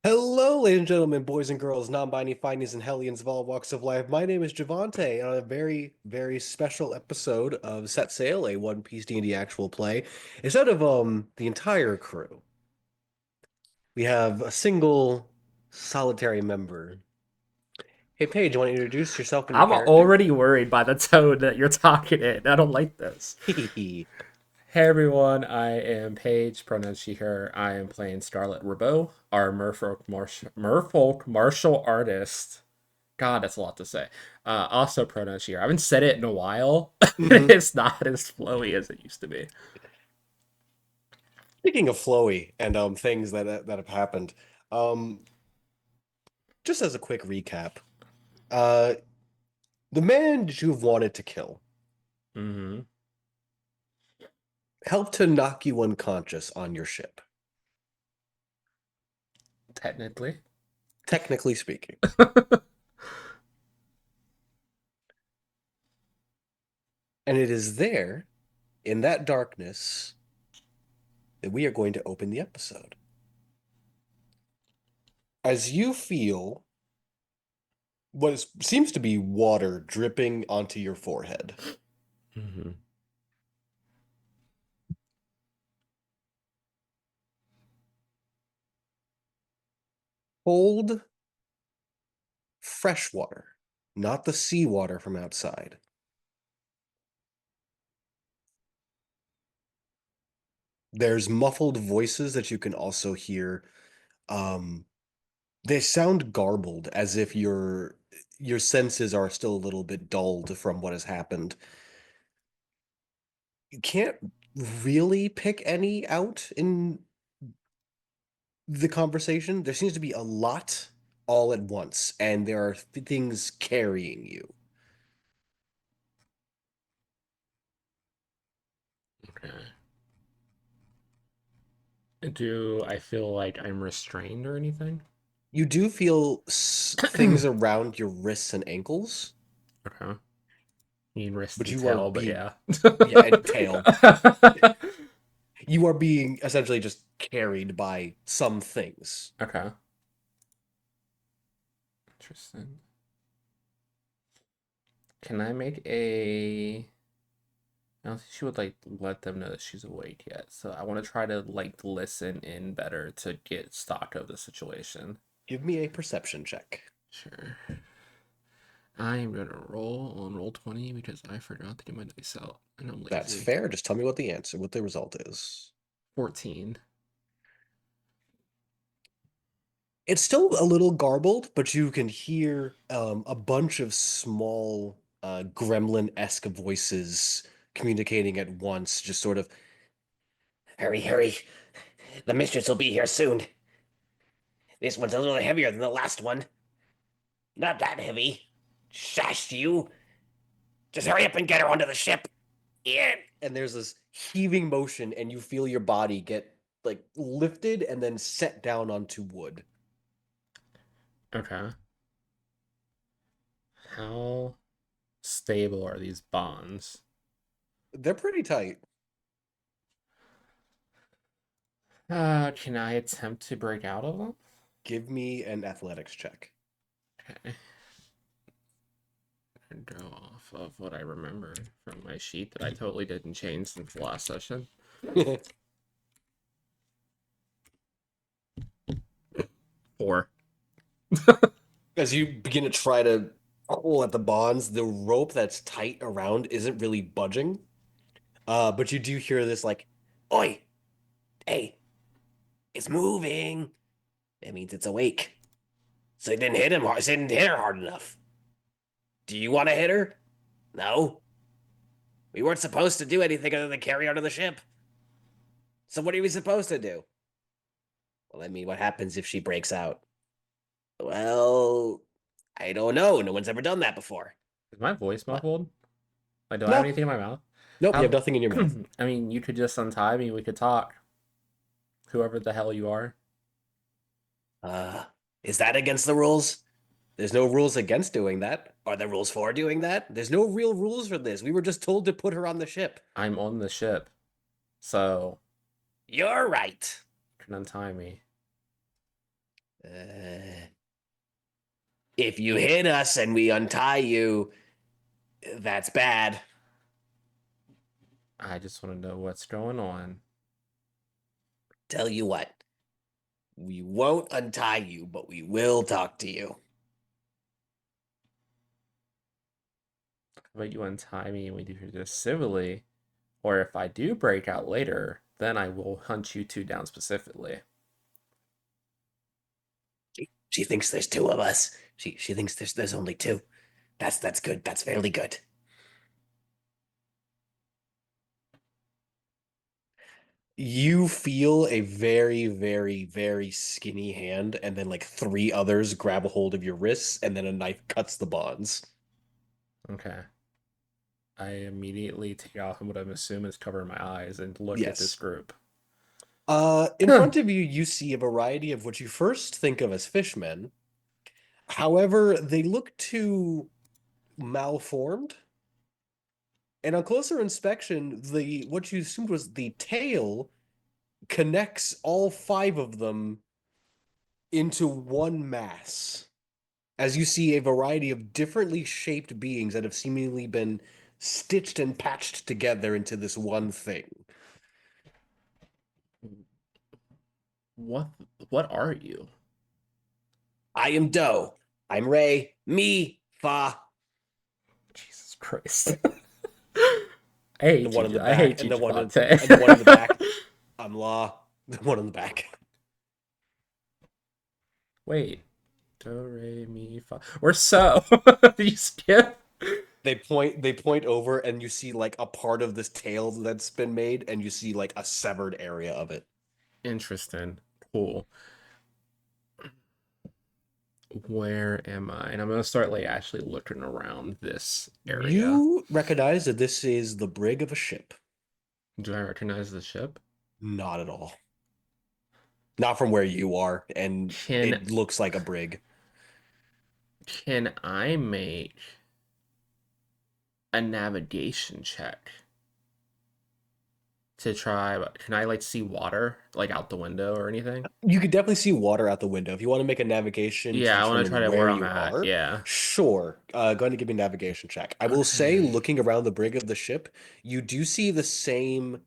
Hello, ladies and gentlemen, boys and girls, non-binary findings and hellions of all walks of life. My name is Javante, and on a very, very special episode of Set Sail, a One Piece D&D actual play, instead of the entire crew, we have a single solitary member. Hey, Paige, you want to introduce yourself and your I'm character? already worried by the tone that you're talking in. I don't like this. Hehehe. Hey everyone, I am Paige, pronouns she, her. I am playing Scarlet Rabot, our merfolk martial artist. God, that's a lot to say. Also pronouns she, her. I haven't said it in a while. hmm It's not as flowy as it used to be. Speaking of flowy and things that have happened, um, just as a quick recap, uh, the man that you've wanted to kill Mm-hmm. helped to knock you unconscious on your ship, Technically. technically speaking. And it is there, in that darkness, that we are going to open the episode. As you feel seems to be water dripping onto your forehead, Mm-hmm. cold, fresh water, not the seawater from outside. There's muffled voices that you can also hear. Um, they sound garbled, as if your senses are still a little bit dulled from what has happened. You can't really pick any out in the conversation. There seems to be a lot all at once, and there are things carrying you. Okay. Do I feel like I'm restrained or anything? You do feel things around your wrists and ankles, Okay. Mean wrist but and you are tail, but being, yeah. yeah, and tail. You are being essentially just carried by some things. Okay. Interesting. Can I make a? I don't think she would like let them know that she's awake yet. So I want to try to like listen in better to get stock of the situation. Give me a perception check. Sure. I am gonna roll on roll 20 because I forgot to get my dice out and I'm That's lazy. fair. Just tell me what the result is. 14. It's still a little garbled, but you can hear a bunch of small gremlin-esque voices communicating at once, just sort of, hurry, hurry. The mistress will be here soon. This one's a little heavier than the last one. Not that heavy. Shush, you. Just hurry up and get her onto the ship. Yeah. And there's this heaving motion, and you feel your body get like lifted and then set down onto wood. Okay. How stable are these bonds? They're pretty tight. Can I attempt to break out of them? Give me an athletics check. Okay. And go off of what I remember from my sheet that I totally didn't change since the last session. 4. As you begin to try to pull at the bonds, the rope that's tight around isn't really budging. But you do hear this like, "Oi, hey, it's moving." That means it's awake. So it didn't hit him hard. So it didn't hit her hard enough. Do you want to hit her? No. We weren't supposed to do anything other than carry her to the ship. So what are we supposed to do? Well, I mean, what happens if she breaks out? Well, I don't know. No one's ever done that before. Is my voice What? muffled? Like, do I have No. anything in my mouth? Nope, you have How? nothing in your mouth. I mean, you could just untie me. We could talk. Whoever the hell you are. Uh, is that against the rules? There's no rules against doing that. Are there rules for doing that? There's no real rules for this. We were just told to put her on the ship. I'm on the ship, so You're right. you can untie me. Uh, if you hit us and we untie you, that's bad. I just want to know what's going on. Tell you what, we won't untie you, but we will talk to you. But you untie me and we do this civilly, or if I do break out later, then I will hunt you two down specifically. She thinks there's two of us. She thinks there's only two. That's good. That's fairly good. You feel a very, very, very skinny hand, and then like three others grab a hold of your wrists, and then a knife cuts the bonds. Okay. I immediately take off what I'm assuming is covering my eyes and look at this Yes. group. In front of you, you see a variety of what you first think of as fishmen. However, they look too malformed. And on closer inspection, the what you assumed was the tail connects all five of them into one mass. As you see a variety of differently shaped beings that have seemingly been stitched and patched together into this one thing. What what are you? I am Doe. I'm Ray. Me, Fa. Jesus Christ. I The hate one in the you. I back, hate and you, the one in, Javante. and the one in the back. I'm Law. The one in the back. Wait. Do, re, mi, fa. We're so. You skip? They point over and you see like a part of this tail that's been made, and you see like a severed area of it. Interesting. Cool. Where am I? And I'm gonna start like actually looking around this area. You recognize that this is the brig of a ship. Do I recognize the ship? Not at all. Not from where you are, and Can it looks like a brig. can I make a navigation check to try? Can I like see water like out the window or anything? You could definitely see water out the window. If you want to make a navigation to Yeah, I want to try determine to where where I'm you at. are, Yeah. sure. Go ahead and give me a navigation check. I will say, Okay. looking around the brig of the ship, you do see the same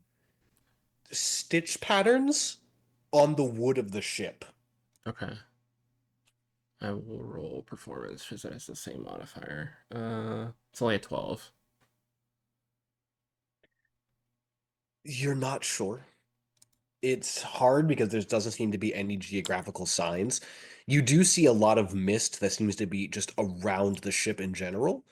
stitch patterns on the wood of the ship. Okay. I will roll performance because that has the same modifier. It's only a 12. You're not sure. It's hard because there doesn't seem to be any geographical signs. You do see a lot of mist that seems to be just around the ship in general.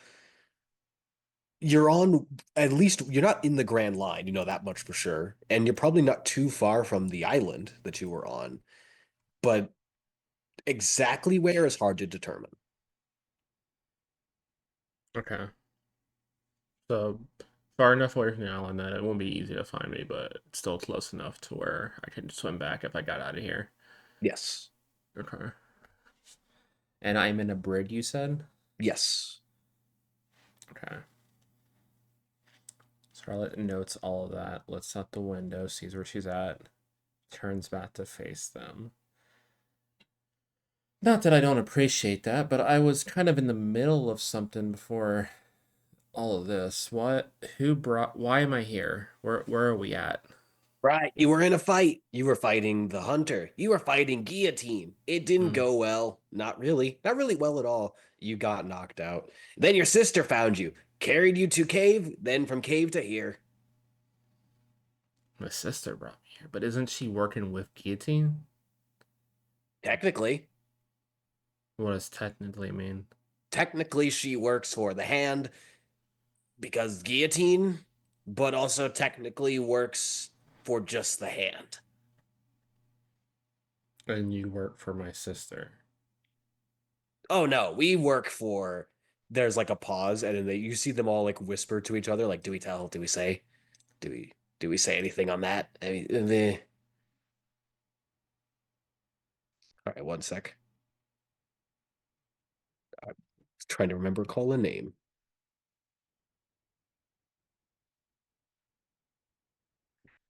You're on, at least you're not in the Grand Line, you know that much for sure. And you're probably not too far from the island that you were on, but exactly where is hard to determine. Okay. So far enough away from the island that it won't be easy to find me, but it's still close enough to where I can swim back if I got out of here. Yes. Okay. And I'm in a brig, you said? Yes. Okay. Scarlet notes all of that, looks out the window, sees where she's at, turns back to face them. Not that I don't appreciate that, but I was kind of in the middle of something before all of this. What? Who brought? Why am I here? Where are we at? Right. You were in a fight. You were fighting the hunter. You were fighting Guillotine. It didn't Hmm. go well. Not really. Not really well at all. You got knocked out. Then your sister found you, carried you to cave, then from cave to here. My sister brought me here, but isn't she working with Guillotine? Technically, What does technically mean? technically she works for the hand because Guillotine, but also technically works for just the hand. And you work for my sister. Oh no, we work for. There's like a pause, and then you see them all like whisper to each other, like, "Do we tell? Do we say? Do we do we say anything on that?" I mean, all right, one sec. I'm trying to remember call a name.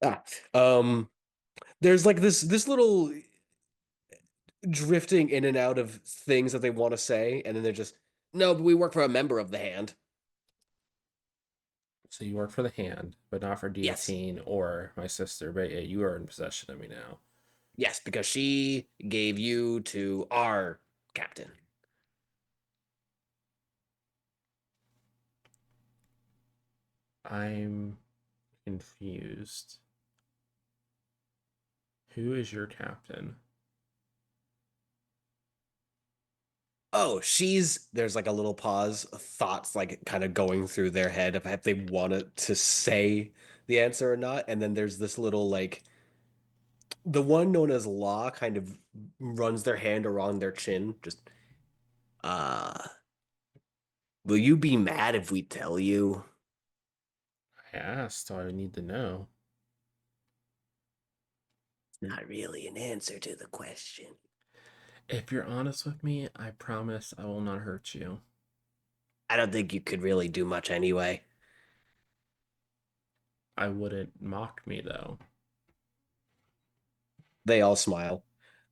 Ah, um, there's like this little drifting in and out of things that they want to say, and then they're just, no, but we work for a member of the hand. So you work for the hand, but not for Yes. Guillotine or my sister. But yeah, you are in possession of me now. Yes, because she gave you to our captain. I'm confused. Who is your captain? Oh, there's like a little pause, thoughts like kind of going through their head of if they wanted to say the answer or not. And then there's this little like the one known as Law kind of runs their hand around their chin, just uh will you be mad if we tell you? I asked, so I need to know. Not really an answer to the question. If you're honest with me, I promise I will not hurt you. I don't think you could really do much anyway. I wouldn't mock me though. They all smile.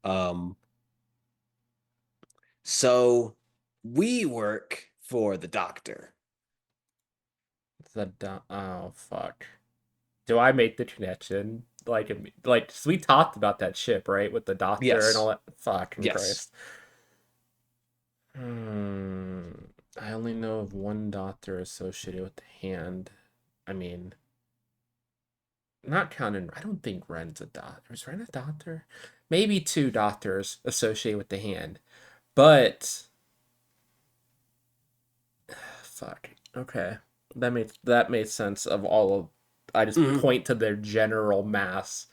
Um, so we work for the doctor. Oh fuck. Do I make the connection? Like so we talked about that ship, right? With the doctor and all Yes. that. Fucking Yes. Christ. Hmm. I only know of one doctor associated with the hand. I mean, not counting. I don't think Ren's a doctor. Is Ren a doctor? Maybe two doctors associated with the hand. But fuck. Okay. That made sense of all of I just Mhm. point to their general mass.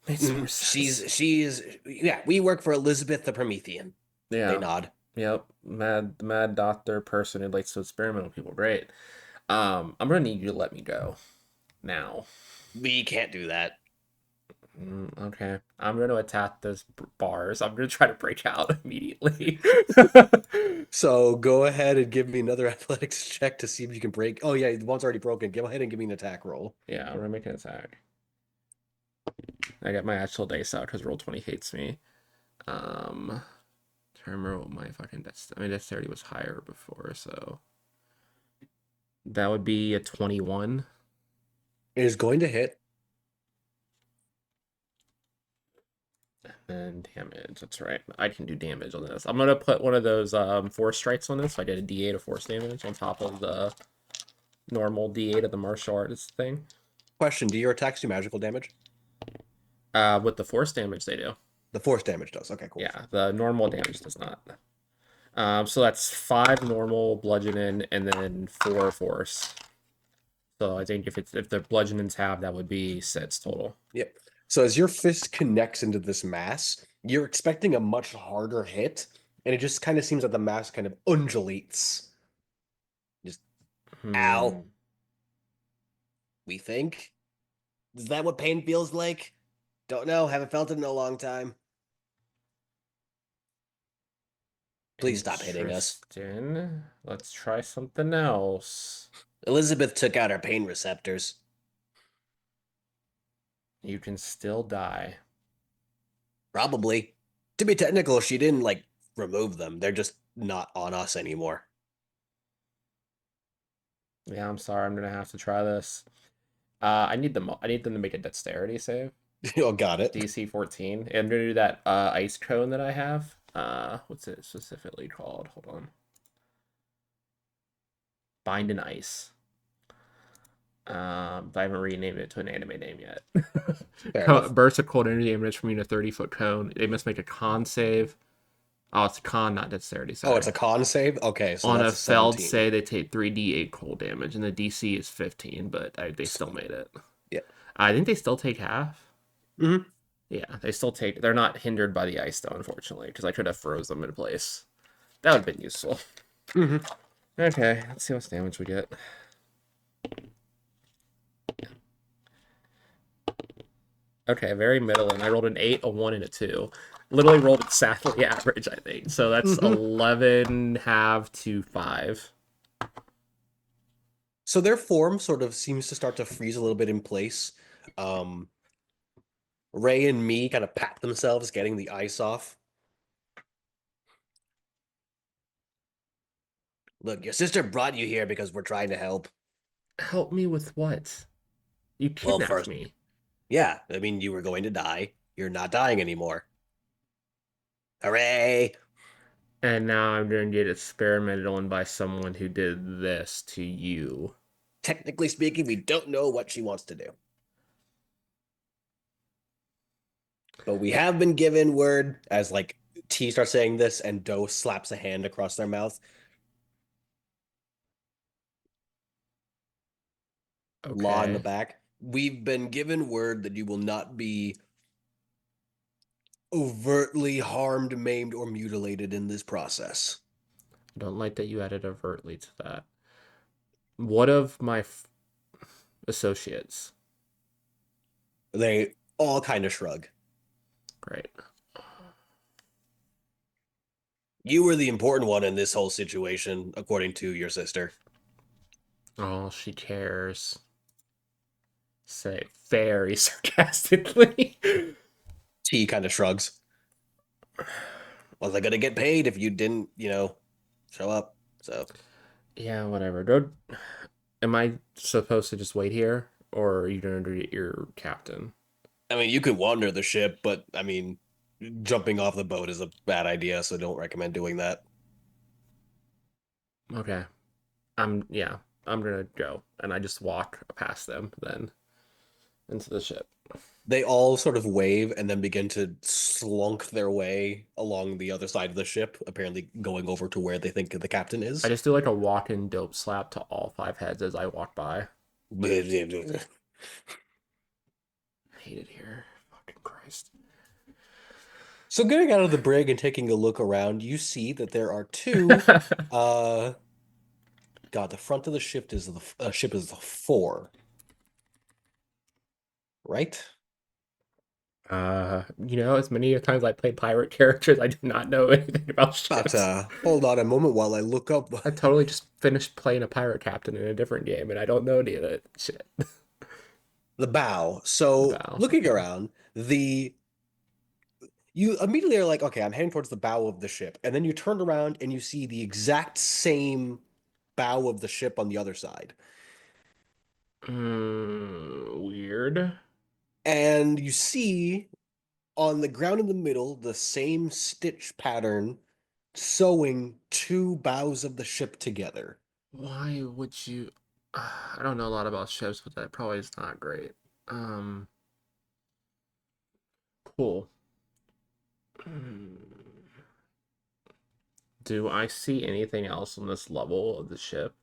Makes more Mhm. sense. Yeah, we work for Elizabeth the Promethean. They Yeah. nod. Yep. Mad doctor person who likes to experiment with people. Great. I'm gonna need you to let me go now. We can't do that. Okay. I'm gonna attack those bars. I'm gonna try to break out immediately. So go ahead and give me another athletics check to see if you can break. Oh yeah, the one's already broken. Go ahead and give me an attack roll. Yeah, I'm gonna make an attack. I got my actual dice out because Roll20 hates me. Trying to remember what my fucking dexterity was higher before, so that would be a 21. It is going to hit. And damage. That's right. I can do damage on this. I'm gonna put one of those force strikes on this. So I did a D8 of force damage on top of the normal D8 of the martial artist thing. Question: do your attacks do magical damage? With the force damage, they do. The force damage does. Okay, cool. Yeah, the normal damage does not. So that's 5 normal bludgeoning and then 4 force. So I think if the bludgeonings have, that would be 6 total. Yep. So as your fist connects into this mass, you're expecting a much harder hit, and it just kind of seems that the mass kind of undulates. Just ow, Hmm. we think. Is that what pain feels like? Don't know. Haven't felt it in a long time. Please stop hitting us. Interesting. Let's try something else. Elizabeth took out our pain receptors. You can still die. Probably. To be technical, she didn't like remove them. They're just not on us anymore. Yeah, I'm sorry. I'm gonna have to try this. I need them to make a dexterity save. Oh, got it. DC 14. And I'm gonna do that ice cone that I have. What's it specifically called? Hold on. Bind and Ice. But I haven't renamed it to an anime name yet. Fair enough. Burst of cold energy damage from a 30-foot cone. They must make a con save. Oh, it's a con, not dexterity. Oh, it's Sorry. a con save? Okay, so On a that's a failed 17. save, they take 3d8 cold damage, and the DC is 15, but they still made it. Yeah. I think they still take half. Mm-hmm. Yeah, they still take. They're not hindered by the ice, though, unfortunately, because I could have froze them in place. That would have been useful. Mm-hmm. Okay, let's see what damage we get. Okay, very middling. I rolled an 8, a 1, and a 2. Literally rolled exactly average, I think. So that's Mm-hmm. 11 half to 5. So their form sort of seems to start to freeze a little bit in place. Um, Ray and me kind of pat themselves, getting the ice off. Look, your sister brought you here because we're trying to help. Help me with what? You Well, kidnapped first, me. yeah, I mean, you were going to die. You're not dying anymore. Hooray! And now I'm going to get experimented on by someone who did this to you. Technically speaking, we don't know what she wants to do. But we have been given word as like T starts saying this and Doe slaps a hand across their mouth. Law in the Okay. back. We've been given word that you will not be overtly harmed, maimed, or mutilated in this process. I don't like that you added overtly to that. What of my associates? They all kind of shrug. Great. You were the important one in this whole situation, according to your sister. Oh, she cares. Say very sarcastically. T kind of shrugs. Was I gonna get paid if you didn't, show up? So, Yeah, whatever. Don't. Am I supposed to just wait here, or are you going to get your captain? I mean, you could wander the ship, but I mean, jumping off the boat is a bad idea, so don't recommend doing that. Okay. Yeah. I'm gonna go, and I just walk past them then into the ship. They all sort of wave and then begin to slunk their way along the other side of the ship, apparently going over to where they think the captain I is. just do like a walk-in dope slap to all five heads as I walk by. I hate it here. Fucking Christ. So getting out of the brig and taking a look around, you see that there are two. Uh, God, the front of the ship is the four, right? As many times I played pirate characters, I do not know anything about But ships. hold on a moment while I look up I totally just finished playing a pirate captain in a different game, and I don't know any of that shit. the bow. The So bow. looking Okay. around, the you immediately are like, okay, I'm heading towards the bow of the ship, and then you turn around and you see the exact same bow of the ship on the other side, Weird. and you see on the ground in the middle the same stitch pattern sewing two bows of the ship together. Why would you? I don't know a lot about ships, but that probably is not great. Um, cool. Do I see anything else on this level of the ship?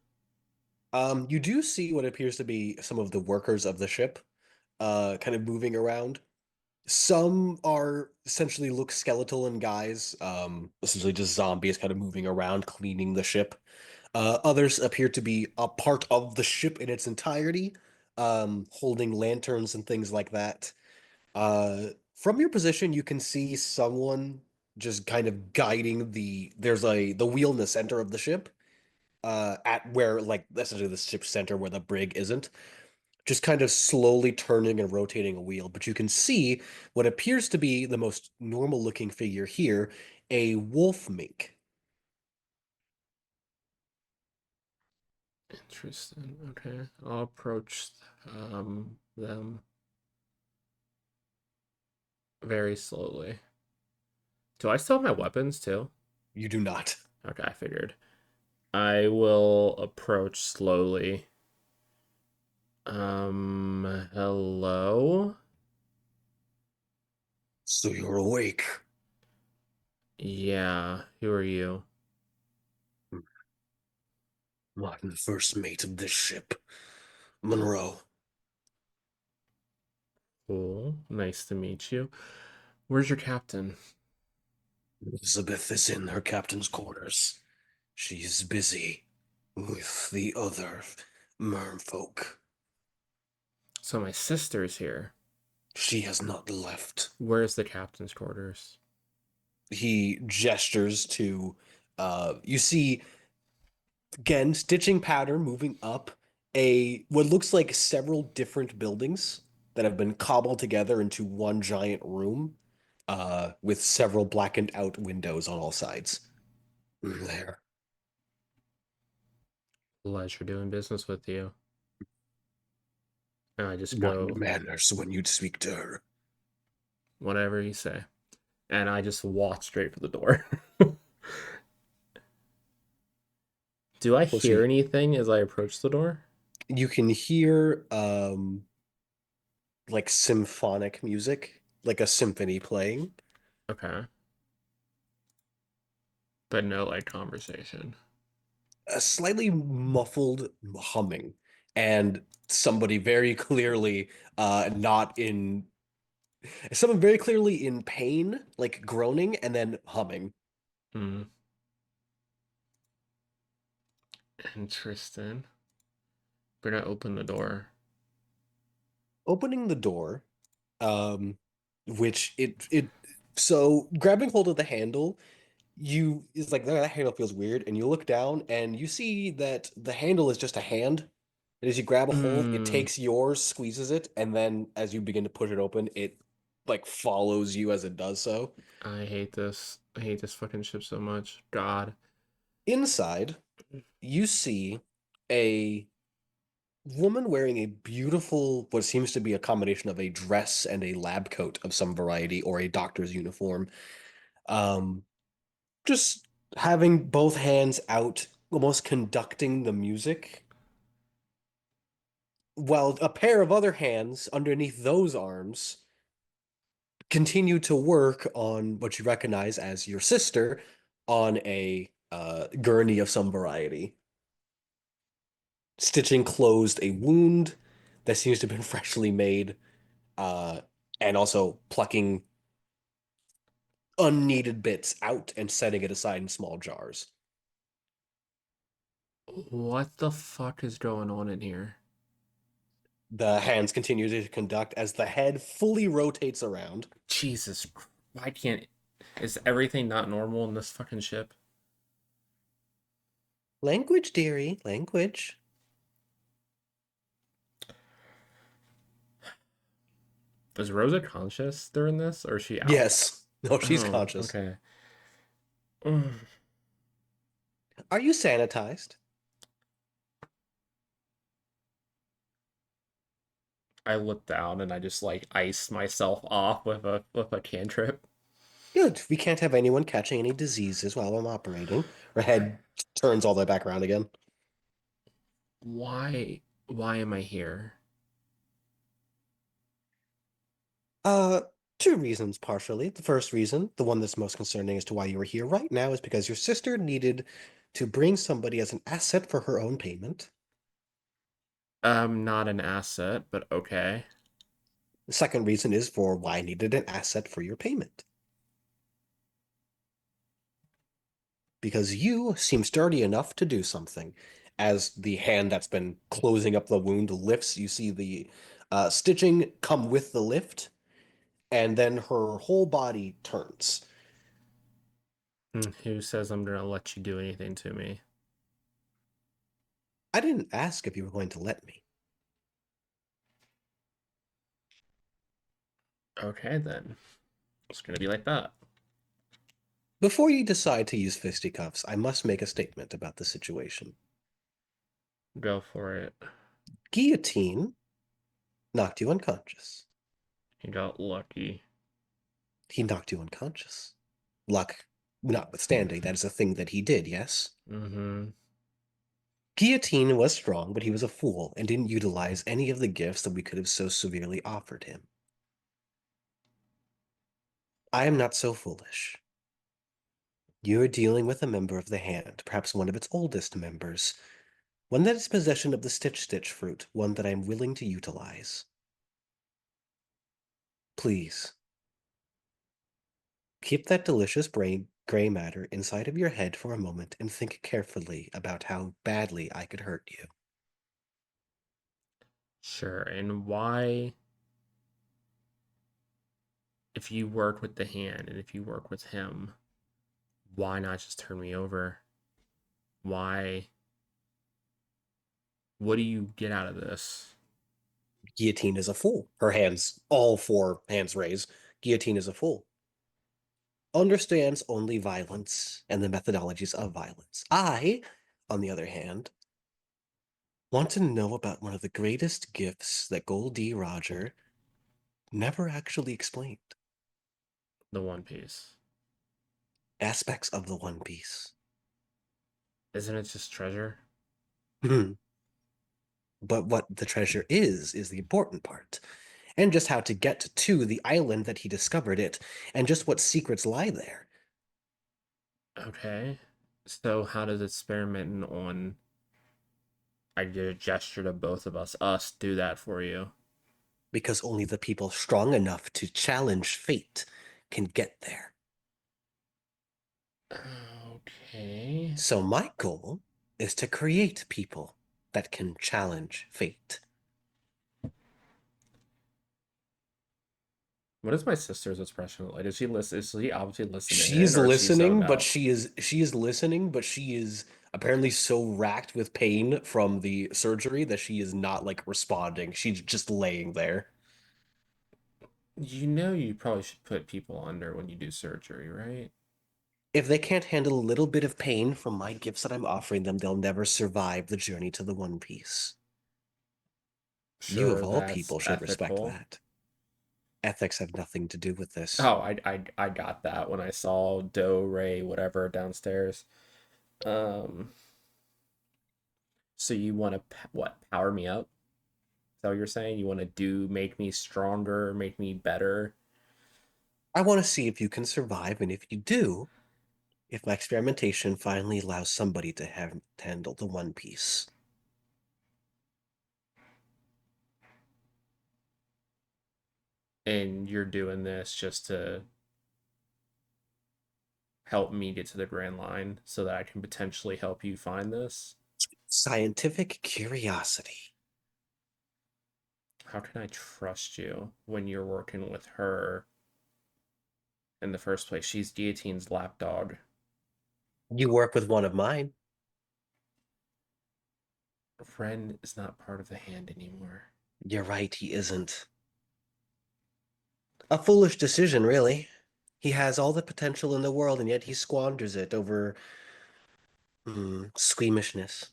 You do see what appears to be some of the workers of the ship, kind of moving around. Some are essentially look skeletal in guise, essentially just zombies kind of moving around, cleaning the ship. Others appear to be a part of the ship in its entirety, holding lanterns and things like that. From your position, you can see someone just kind of guiding there's the wheel in the center of the ship, at where like essentially the ship's center where the brig isn't, just kind of slowly turning and rotating a wheel. But you can see what appears to be the most normal looking figure here, a wolf mink. Interesting. Okay, I'll approach them very slowly. Do I still have my weapons too? You do not. Okay, I figured. I will approach slowly. Hello? So you're awake. Yeah, who are you? I'm the first mate of this ship, Monroe. Cool. Nice to meet you. Where's your captain? Elizabeth is in her captain's quarters. She's busy with the other merfolk. So my sister's here. She has not left. Where's the captain's quarters? He gestures to, you see, again, stitching pattern moving up what looks like several different buildings that have been cobbled together into one giant room, with several blackened out windows on all sides. There. Pleasure doing business with you. And I just Mind go, manners when you speak to her. whatever you say. And I just walk straight for the door. Do I Well, hear see, anything as I approach the door? you can hear like symphonic music, like a symphony playing, Okay. But no like conversation. a slightly muffled humming, and somebody very clearly not in someone very clearly in pain, like groaning and then humming. Hmm. Interesting. Better not open the door. Opening the door, um, which it so grabbing hold of the handle, you is like that handle feels weird, and you look down and you see that the handle is just a hand. And as you grab a hold, it Hmm. takes yours, squeezes it, and then as you begin to push it open, it like follows you as it does so. I hate this. I hate this fucking ship so much. God. Inside, you see a woman wearing a beautiful, what seems to be a combination of a dress and a lab coat of some variety or a doctor's uniform. Um, just having both hands out, almost conducting the music, while a pair of other hands underneath those arms continue to work on what you recognize as your sister on a gurney of some variety, stitching closed a wound that seems to have been freshly made, uh, and also plucking unneeded bits out and setting it aside in small jars. What the fuck is going on in here? The hands continue to conduct as the head fully rotates around. Jesus. Why can't. Is everything not normal in this fucking ship? Language, dearie, language. Is Rosa conscious during this? Or is she out? Yes. No, she's Oh, conscious. okay. Mm. Are you sanitized? I look down and I just like ice myself off with a cantrip. Good. We can't have anyone catching any diseases while I'm operating. Her head turns all the way back around again. Why am I here? Uh, Two reasons, partially. The first reason, the one that's most concerning as to why you were here right now, is because your sister needed to bring somebody as an asset for her own payment. Not an asset, but okay. The second reason is for why I needed an asset for your payment. Because you seem sturdy enough to do something. As the hand that's been closing up the wound lifts, you see the stitching come with the lift, and then her whole body turns. Who says I'm gonna let you do anything to me? I didn't ask if you were going to let me. Okay, then. It's gonna be like that. Before you decide to use fisticuffs, I must make a statement about the situation. Go for it. Guillotine knocked you unconscious. You got lucky. He knocked you unconscious. Luck notwithstanding, that is a thing that he did, yes? Mm-hmm. Guillotine was strong, but he was a fool and didn't utilize any of the gifts that we could have so severely offered him. I am not so foolish. You are dealing with a member of the hand, perhaps one of its oldest members, one that is possession of the Stitch fruit, one that I am willing to utilize. Please, keep that delicious brain gray matter inside of your head for a moment and think carefully about how badly I could hurt you. Sure. And why, if you work with the hand and if you work with him, why not just turn me over? Why? What do you get out of this? Guillotine is a fool. Her hands, all four hands raised. Guillotine is a fool. Understands only violence and the methodologies of violence. I, on the other hand, Want to know about one of the greatest gifts that Gol D. Roger never actually explained? The One Piece. Aspects of the One Piece. Isn't it just treasure? Hmm. But what the treasure is the important part. And just how to get to the island that he discovered it, and just what secrets lie there. Okay. So how does experimenting on I did a gesture to both of us do that for you? Because only the people strong enough to challenge fate can get there. Okay. So my goal is to create people that can challenge fate. What is my sister's expression like? Is she listen? Is she obviously listening in, She's or is she zoned listening, but out? she is listening, but she is apparently so racked with pain from the surgery that she is not like responding. She's just laying there. You know, you probably should put people under when you do surgery, right? If they can't handle a little bit of pain from my gifts that I'm offering them, they'll never survive the journey to the One Piece. You of Sure, all that's people should respect ethical. that. Ethics have nothing to do with this. Oh, I got that when I saw Do Ray whatever downstairs. Um, so you want to what? Power me up? Is that what you're saying? You want to do make me stronger, make me better? I want to see if you can survive, and if you do, if my experimentation finally allows somebody to have to handle the One Piece. And you're doing this just to help me get to the Grand Line so that I can potentially help you find this? Scientific curiosity. How can I trust you when you're working with her in the first place? She's Guillotine's lapdog. You work with one of mine. Ren is not part of the hand anymore. You're right, he isn't. A foolish decision, really. He has all the potential in the world, and yet he squanders it over squeamishness.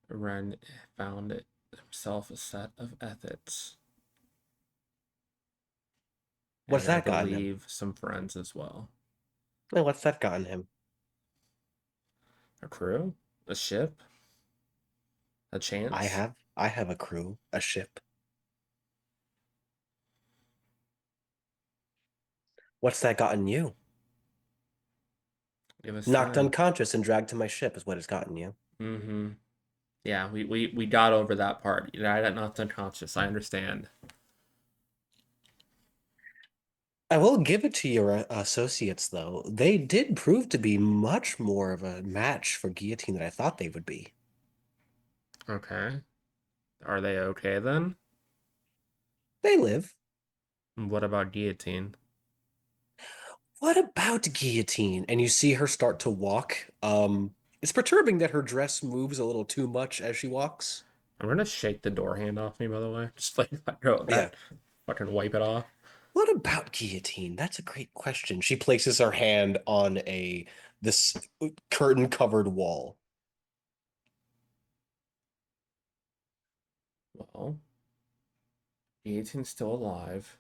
Ren found himself a set of ethics, What's and I that gotten him? believe some friends as well. And what's that gotten him? A crew, a ship, a chance. I have a crew, a ship. What's that gotten you? Give us Knocked time. unconscious and dragged to my ship is what it's gotten you. Mm-hmm. Yeah, we got over that part. You know, I not unconscious. I understand. I will give it to your associates, though. They did prove to be much more of a match for Guillotine than I thought they would be. Okay. Are they okay then? They live. What about Guillotine? What about Guillotine? And you see her start to walk. It's perturbing that her dress moves a little too much as she walks. I'm gonna shake the door hand off me, by the way. Just like let go of Yeah. that. Fucking wipe it off. What about Guillotine? That's a great question. She places her hand on a this curtain covered wall. Well, Guillotine's still alive,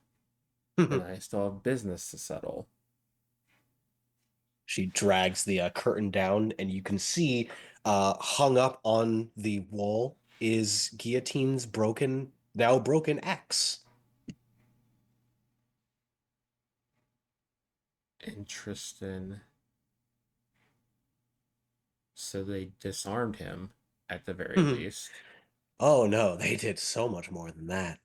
and I still have business to settle. She drags the curtain down, and you can see hung up on the wall is Guillotine's now broken axe. Interesting. So they disarmed him at the very least. Oh no, they did so much more than that.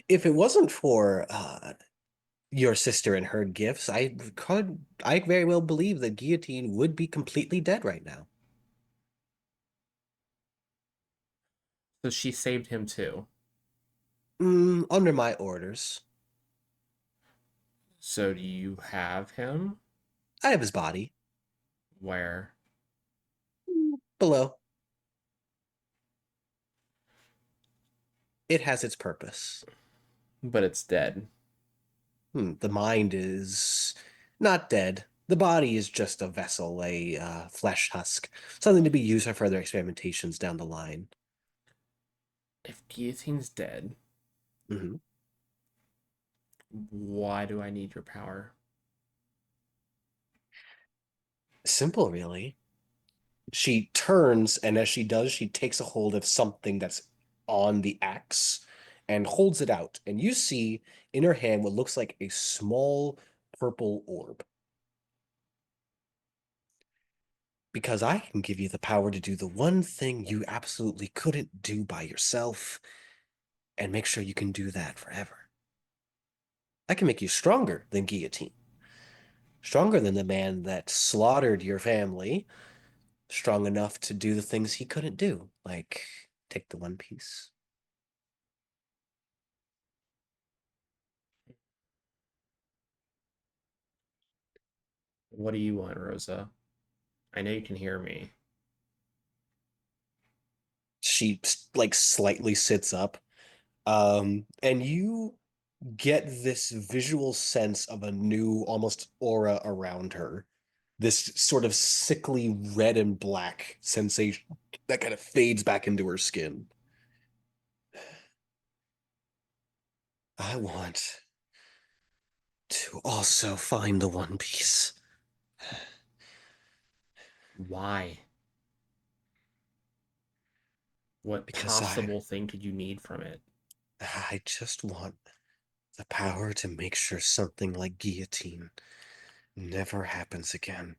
If it wasn't for your sister and her gifts, I very well believe that Guillotine would be completely dead right now. So she saved him too. Under my orders. So do you have him? I have his body. Where? Below. It has its purpose. But it's dead. The mind is not dead. The body is just a vessel, a flesh husk, something to be used for further experimentations down the line. If Guillotine's dead, Hmm. why do I need your power? Simple, really. She turns, and as she does, she takes a hold of something that's on the axe and holds it out. And you see in her hand what looks like a small purple orb. Because I can give you the power to do the one thing you absolutely couldn't do by yourself, and make sure you can do that forever. I can make you stronger than Guillotine, stronger than the man that slaughtered your family, strong enough to do the things he couldn't do, like take the One Piece. What do you want, Rosa? I know you can hear me. She like slightly sits up, and you get this visual sense of a new, almost aura around her. This sort of sickly red and black sensation that kind of fades back into her skin. I want to also find the One Piece Why? What because possible thing could you need from it? I just want the power to make sure something like guillotine never happens again.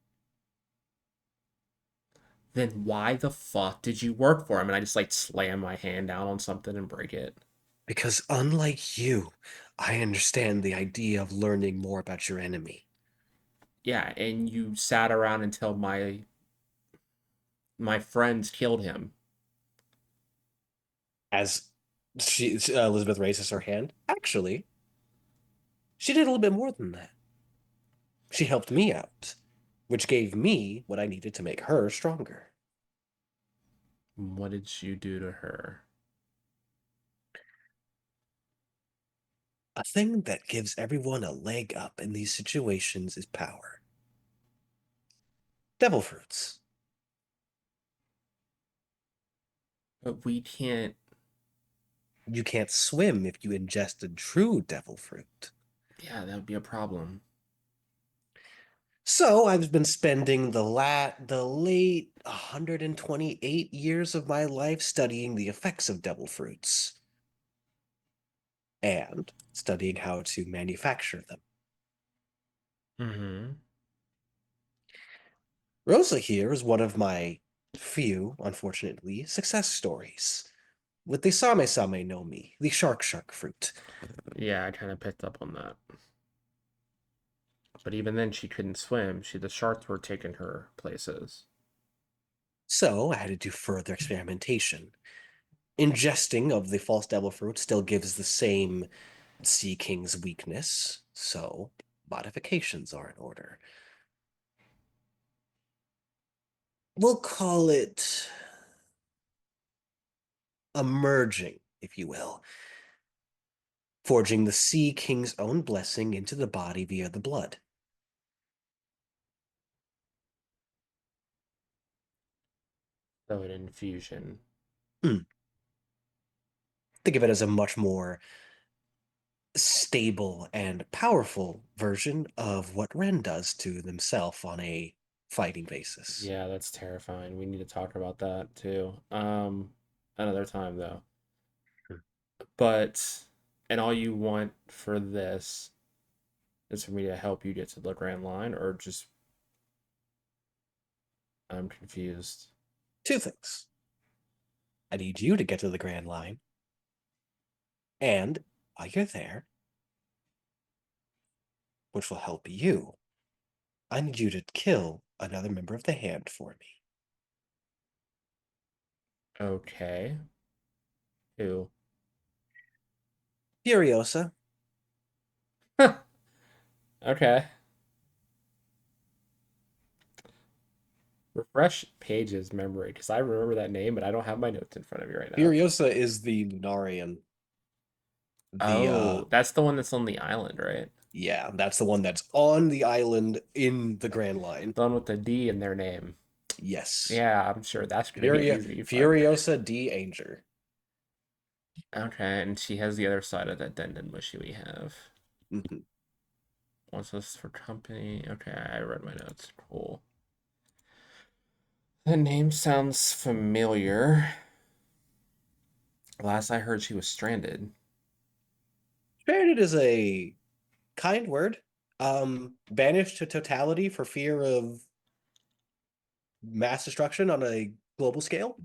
Then why the fuck did you work for him? And I just like slam my hand down on something and break it. Because unlike you, I understand the idea of learning more about your enemy. Yeah, and you sat around until my friends killed him. As Elizabeth raises her hand, actually, she did a little bit more than that. She helped me out, which gave me what I needed to make her stronger. What did you do to her? A thing that gives everyone a leg up in these situations is power. Devil fruits. But we can't. You can't swim if you ingest a true devil fruit. Yeah, that would be a problem. So I've been spending the late 128 years of my life studying the effects of devil fruits and studying how to manufacture them. Mm-hmm. Rosa here is one of my few, unfortunately, success stories with the Same Same no Mi, the shark fruit. Yeah, I kind of picked up on that. But even then, she couldn't swim. The sharks were taking her places. So I had to do further experimentation. Ingesting of the false devil fruit still gives the same Sea King's weakness, so modifications are in order. We'll call it emerging, if you will, forging the Sea King's own blessing into the body via the blood. So an infusion. Hmm. Think of it as a much more stable and powerful version of what Ren does to themselves on a fighting basis. Yeah, that's terrifying. We need to talk about that too. Another time though. Hmm. But and all you want for this is for me to help you get to the Grand Line, or just I'm confused. Two things. I need you to get to the Grand Line, and while you're there, which will help you, I need you to kill another member of the Hand for me. Okay. Who? Furiosa. Okay. Refresh Page's memory because I remember that name, but I don't have my notes in front of me right now. Furiosa is the Lunarian. The Oh, that's the one that's on the island, right? Yeah, that's the one that's on the island in the Grand Line. The one with the D in their name. Yes. Yeah, I'm sure that's gonna be easy, but Furiosa D. Anger. okay, and she has the other side of that Denden Mushi we have. Mhm. What's this for company? Okay, I read my notes. Cool. The name sounds familiar. Last I heard, she was stranded. Stranded is a kind word. Banished to totality for fear of mass destruction on a global scale.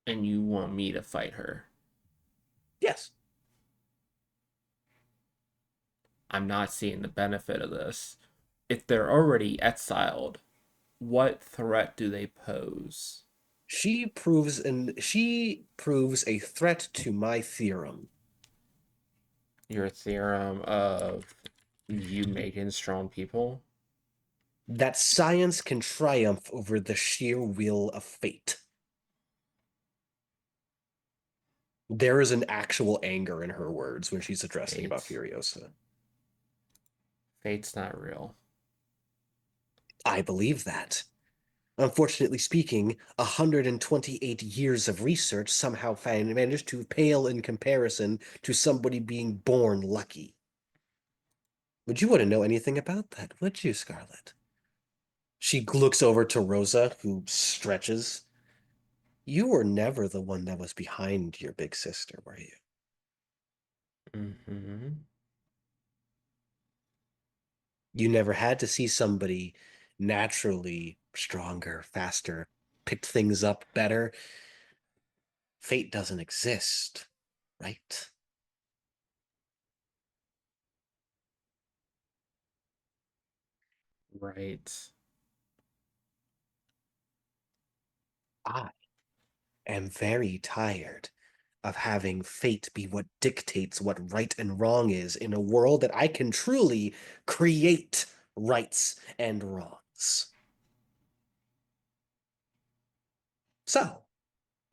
And you want me to fight her. Yes. I'm not seeing the benefit of this. If they're already exiled, what threat do they pose? She proves a threat to my theorem Your theorem of you making strong people? that science can triumph over the sheer will of fate. There is an actual anger in her words when she's addressing about Fate. Furiosa. Fate's not real. I believe that. Unfortunately speaking, 128 years of research somehow managed to pale in comparison to somebody being born lucky. Would you want to know anything about that, would you, Scarlet? She looks over to Rosa, who stretches. You were never the one that was behind your big sister, were you? Mm-hmm. You never had to see somebody naturally stronger, faster, pick things up better. Fate doesn't exist, right? Right. I am very tired of having fate be what dictates what right and wrong is in a world that I can truly create rights and wrongs. So,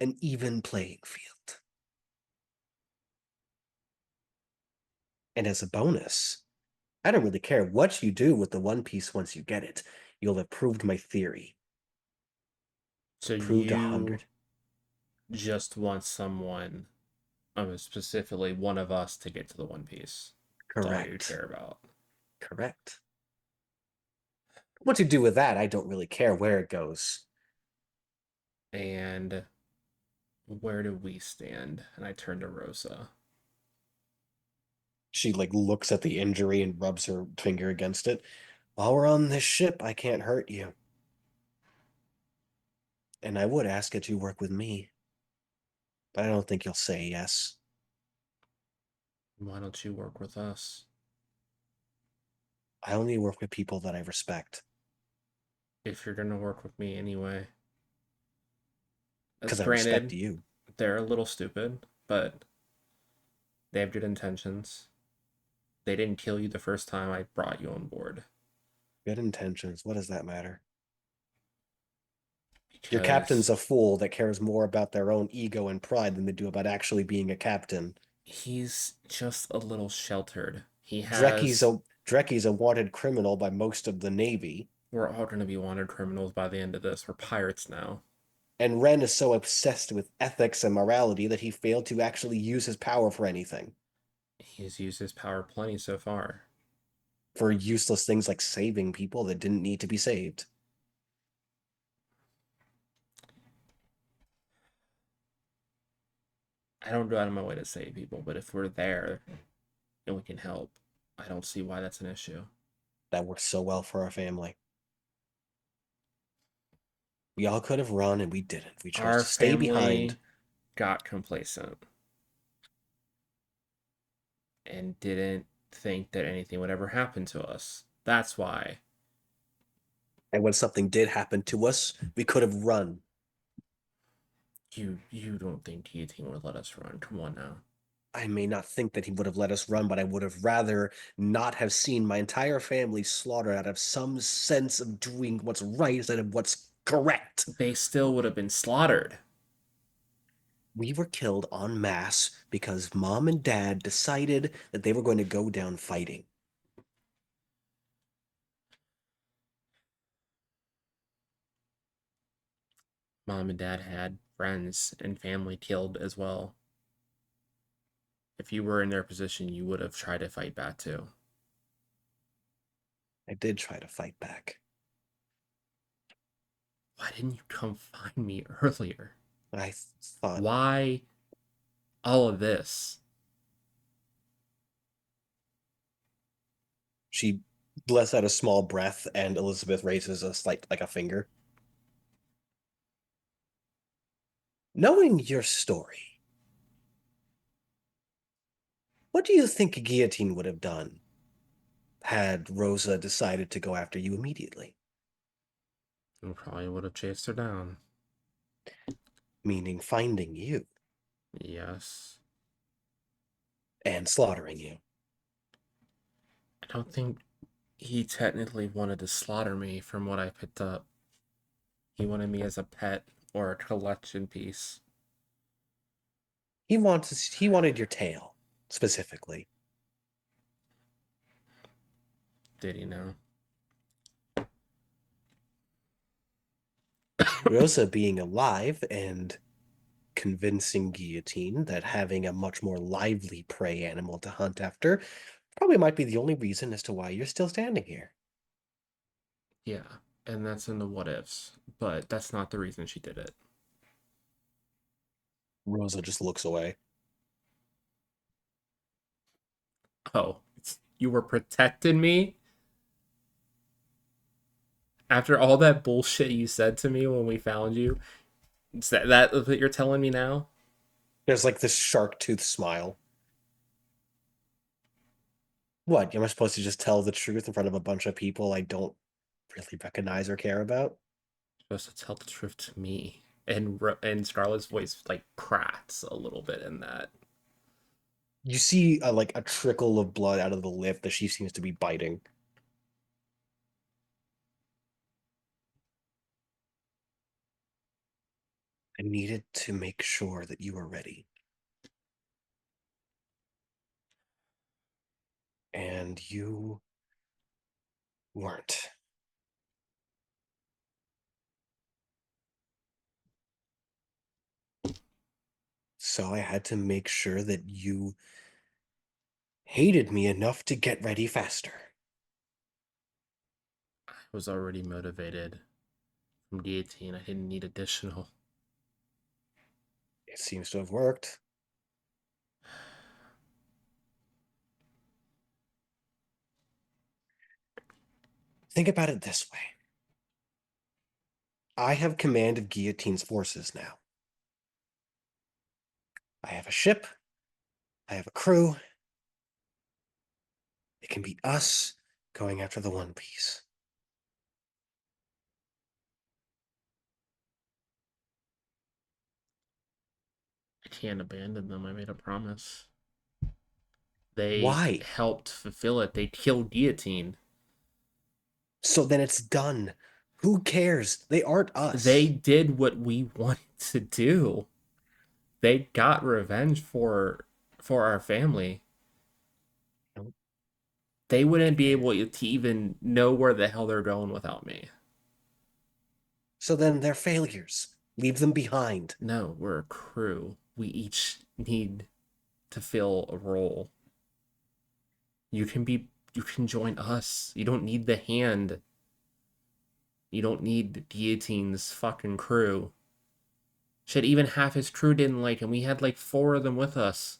an even playing field. And as a bonus, I don't really care what you do with the One Piece once you get it. You'll have proved my theory. So Proved a you hundred. just want someone, specifically one of us, to get to the One Piece. That's all you Correct. care about. Correct. What you do with that, I don't really care where it goes. And where do we stand? And I turn to Rosa. She like looks at the injury and rubs her finger against it. While we're on this ship, I can't hurt you. And I would ask that you work with me, but I don't think you'll say yes. Why don't you work with us? I only work with people that I respect If you're gonna work with me anyway. As because I respect granted, you. they're a little stupid, but they have good intentions. They didn't kill you the first time I brought you on board. Good intentions. What does that matter? Your captain's Because a fool that cares more about their own ego and pride than they do about actually being a captain. he's just a little sheltered. He Drecky's has. a Drecky's a wanted criminal by most of the Navy, We're all going to be wanted criminals by the end of this. We're pirates now. and Ren is so obsessed with ethics and morality that he failed to actually use his power for anything. He's used his power plenty so far. For useless things like saving people that didn't need to be saved. I don't go out of my way to save people, but if we're there and we can help, I don't see why that's an issue. That worked so well for our family. We all could have run and we didn't. We chose Our to stay behind. family got complacent and didn't think that anything would ever happen to us. That's why. And when something did happen to us, we could have run. You don't think Guillotine would let us run. Come on now. I may not think that he would have let us run, but I would have rather not have seen my entire family slaughtered out of some sense of doing what's right instead of what's correct. They still would have been slaughtered. We were killed en masse because mom and dad decided that they were going to go down fighting. mom and dad had friends and family killed as well. If you were in their position, you would have tried to fight back too. I did try to fight back. Why didn't you come find me earlier? I thought Why all of this? she lets out a small breath, and Elizabeth raises a slight, like a finger. Knowing your story, what do you think Guillotine would have done had Rosa decided to go after you immediately? You probably would have chased her down. Meaning finding you Yes. and slaughtering you. I don't think he technically wanted to slaughter me from what I picked up. He wanted me as a pet or a collection piece. He wanted your tail, specifically. Did he know? Rosa being alive and convincing Guillotine that having a much more lively prey animal to hunt after probably might be the only reason as to why you're still standing here. Yeah, and that's in the what ifs, but that's not the reason she did it. Rosa just looks away. Oh, you were protecting me? After all that bullshit you said to me when we found you? Is that you're telling me now? There's like this shark tooth smile. What, am I supposed to just tell the truth in front of a bunch of people I don't really recognize or care about? You're supposed to tell the truth to me. And Scarlett's voice like cracks a little bit in that. You see like a trickle of blood out of the lip that she seems to be biting. I needed to make sure that you were ready. And you weren't. So I had to make sure that you hated me enough to get ready faster. I was already motivated from D18. I didn't need additional. It seems to have worked. Think about it this way. I have command of Guillotine's forces now. I have a ship. I have a crew. It can be us going after the One Piece. I can't abandon them. I made a promise. They Why? helped fulfill it. They killed Guillotine. So then it's done. Who cares? They aren't They us. did what we wanted to do. They got revenge for our family. Don't They wouldn't be care. able to even know where the hell they're going without me. So then they're failures. Leave them behind. No, we're a crew. We each need to fill a role. You can join us. You don't need the hand. You don't need Guillotine's fucking crew. Shit, even half his crew didn't like him. We had like four of them with us.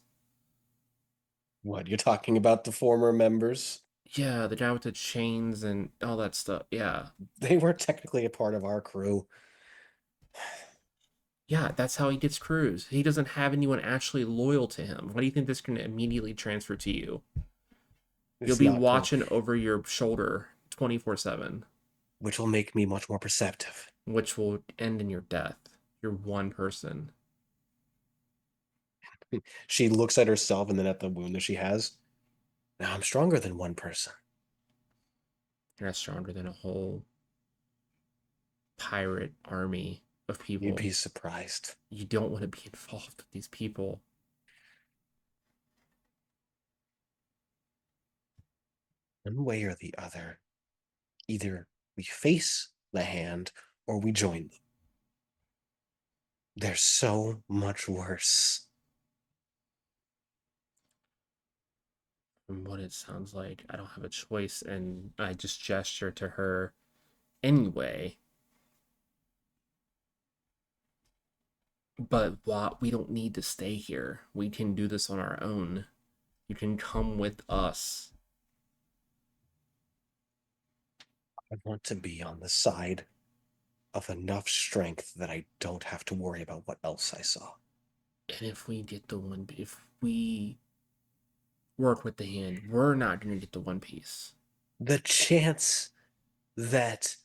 What, you're talking about the former members? Yeah, the guy with the chains and all that stuff. Yeah. They were technically a part of our crew. Yeah, that's how he gets crews. He doesn't have anyone actually loyal to him. Why do you think this can immediately transfer to you? You'll It's be not going, watching over your shoulder 24/7, which will make me much more perceptive. which will end in your death. You're one person. She looks at herself and then at the wound that she has. Now I'm stronger than one person. You're not stronger than a whole pirate army of You'd people. be surprised. You don't want to be involved with these people. One way or the other, either we face the hand or we join them. They're so much worse. From what it sounds like, I don't have a choice, and I just gesture to her anyway. But what we don't need to stay here. We can do this on our own. You can come with us. I want to be on the side of enough strength that I don't have to worry about what else I saw. And if we work with the hand, we're not gonna get the One Piece. The chance that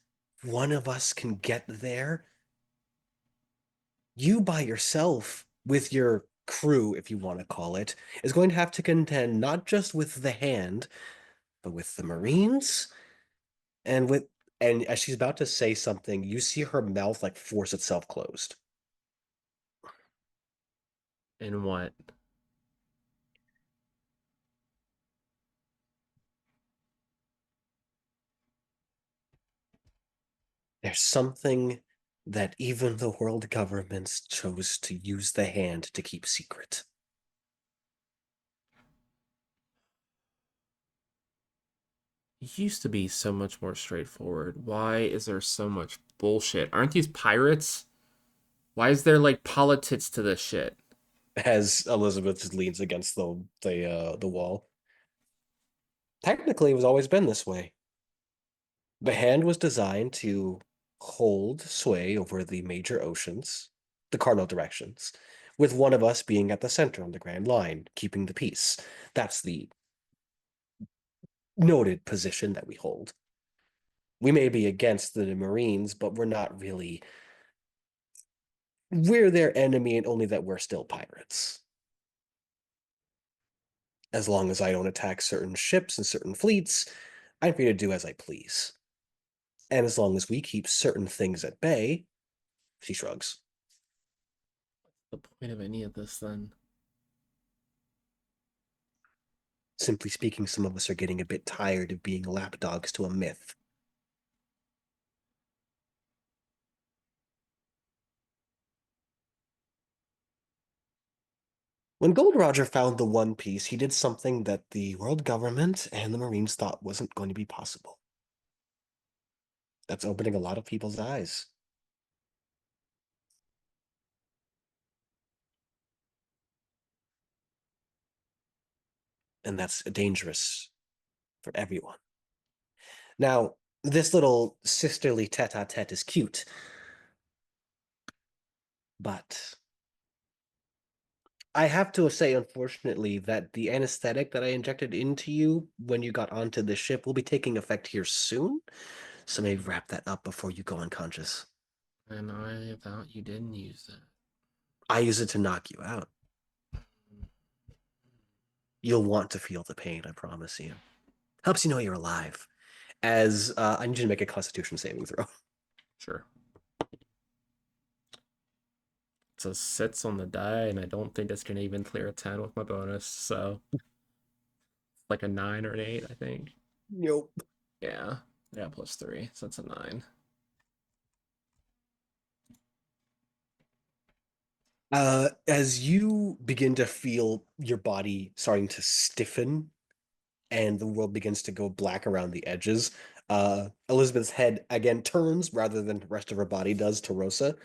one of us can get there, you by yourself with your crew, if you want to call it, is going to have to contend not just with the hand, but with the Marines and with. And as she's about to say something, you see her mouth like force itself closed. And what? There's something that even the world governments chose to use the hand to keep secret. It used to be so much more straightforward. Why is there so much bullshit? Aren't these pirates? Why is there like politics to this shit? As Elizabeth just leans against the wall. Technically, it was always been this way. The hand was designed to hold sway over the major oceans, the cardinal directions, with one of us being at the center on the Grand Line, keeping the peace. That's the noted position that we hold. We may be against the Marines, but we're not really. We're their enemy, and only that we're still pirates. As long as I don't attack certain ships and certain fleets, I'm free to do as I please. And as long as we keep certain things at bay, she shrugs. The point of any of this then? Simply speaking, some of us are getting a bit tired of being lapdogs to a myth. When Gold Roger found the One Piece, he did something that the world government and the Marines thought wasn't going to be possible. That's opening a lot of people's eyes. And that's dangerous for everyone. Now, this little sisterly tete-a-tete is cute, but I have to say, unfortunately, that the anesthetic that I injected into you when you got onto the ship will be taking effect here soon. So maybe wrap that up before you go unconscious. And I thought you didn't use that. I use it to knock you out. You'll want to feel the pain, I promise you. Helps you know you're alive. As I need you to make a Constitution saving throw. Sure. It says sits on the die, and I don't think it's gonna even clear a 10 with my bonus, so like a 9 or an 8, I think. Nope. Yeah. Yeah, +3, so it's a 9. As you begin to feel your body starting to stiffen and the world begins to go black around the edges, Elizabeth's head again turns rather than the rest of her body does to Rosa.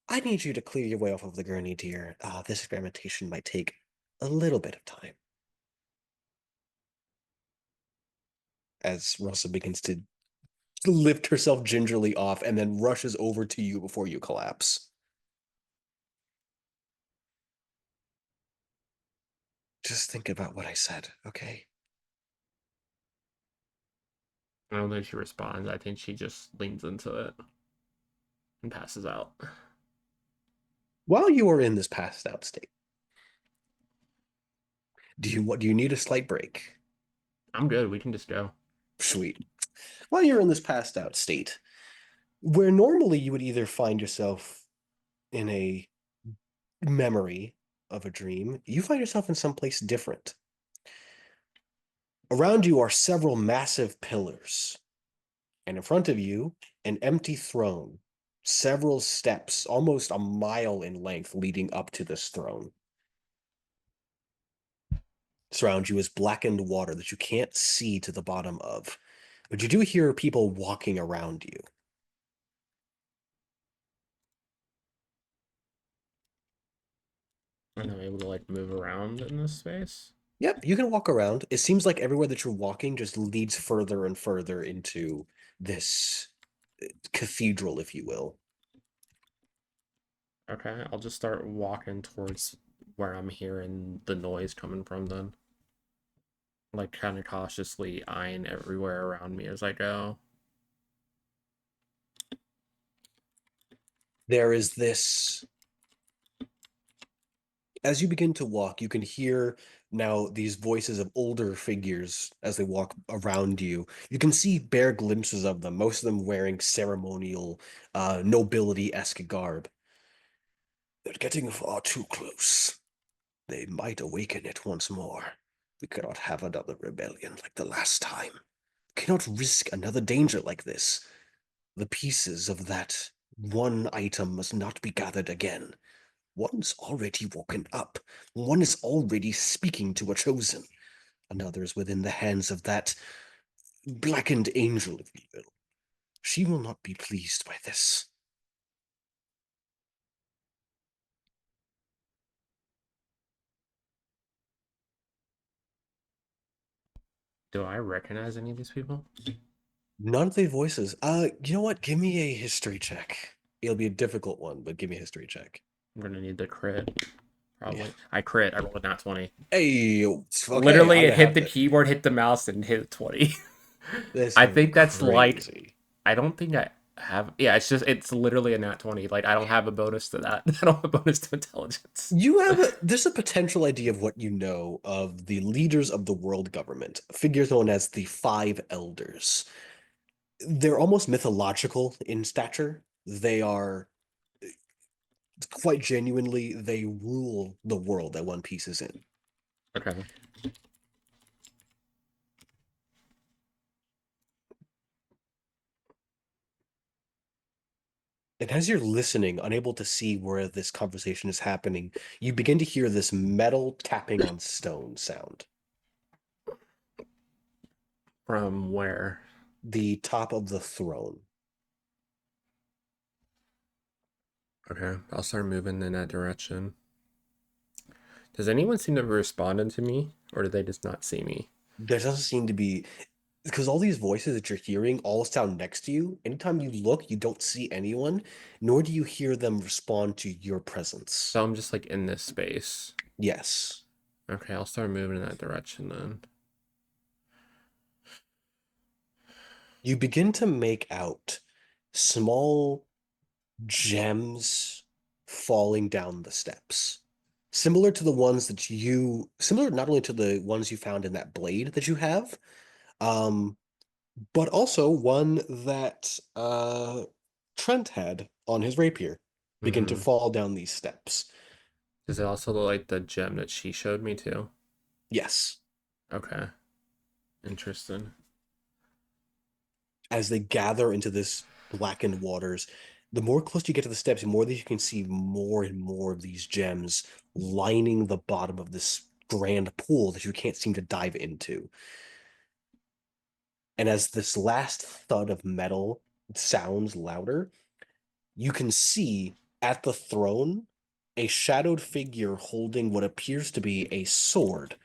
I need you to clear your way off of the gurney, dear. This experimentation might take a little bit of time. As Rosa begins to lift herself gingerly off and then rushes over to you before you collapse. Just think about what I said, okay? I don't think she responds. I think she just leans into it and passes out. While you are in this passed out state, do you need a slight break? I'm good. We can just go. Sweet. While you're in this passed out state, where normally you would either find yourself in a memory of a dream, you find yourself in someplace different. Around you are several massive pillars, and in front of you, an empty throne several steps, almost a mile in length, leading up to this throne. Surround you is blackened water that you can't see to the bottom of, but you do hear people walking around you. And I'm able to like move around in this space. Yep, you can walk around. It seems like everywhere that you're walking just leads further and further into this cathedral, if you will. Okay, I'll just start walking towards where I'm hearing the noise coming from then. Like kind of cautiously eyeing everywhere around me as I go. There is this as you begin to walk, you can hear now these voices of older figures as they walk around you. You can see bare glimpses of them, most of them wearing ceremonial, nobility-esque garb. They're getting far too close. They might awaken it once more. We cannot have another rebellion like the last time. Cannot risk another danger like this. The pieces of that one item must not be gathered again. One's already woken up. One is already speaking to a chosen. Another is within the hands of that blackened angel, if you will. She will not be pleased by this. Do I recognize any of these people? None of the voices. You know what? Give me a history check. It'll be a difficult one, but give me a history check. I'm gonna need the crit, Yeah. probably. I crit. I rolled a nat 20. Hey, okay, Literally, I'm it gonna hit have the to. keyboard, hit the mouse, and hit 20. This I is think that's like, crazy. I don't think I have. Yeah, it's literally a nat 20. Like, I don't have a bonus to that. I don't have a bonus to intelligence. There's a potential idea of what you know of the leaders of the world government, figures known as the Five Elders. They're almost mythological in stature. They are quite genuinely, they rule the world that One Piece is in. Okay. And as you're listening, unable to see where this conversation is happening, you begin to hear this metal tapping on stone sound. From where? The top of the throne. Okay, I'll start moving in that direction. Does anyone seem to be responding to me, or do they just not see me? There doesn't seem to be because all these voices that you're hearing all sound next to you. Anytime you look, you don't see anyone, nor do you hear them respond to your presence. So I'm just like in this space. Yes. Okay, I'll start moving in that direction then. You begin to make out small gems falling down the steps. Similar not only to the ones you found in that blade that you have, um, but also one that Trent had on his rapier begin to Mm-hmm. fall down these steps. Does it also look like the gem that she showed me too? Yes. Okay, interesting. As they gather into this blackened waters, the more close you get to the steps, the more that you can see more and more of these gems lining the bottom of this grand pool that you can't seem to dive into. And as this last thud of metal sounds louder, you can see at the throne a shadowed figure holding what appears to be a sword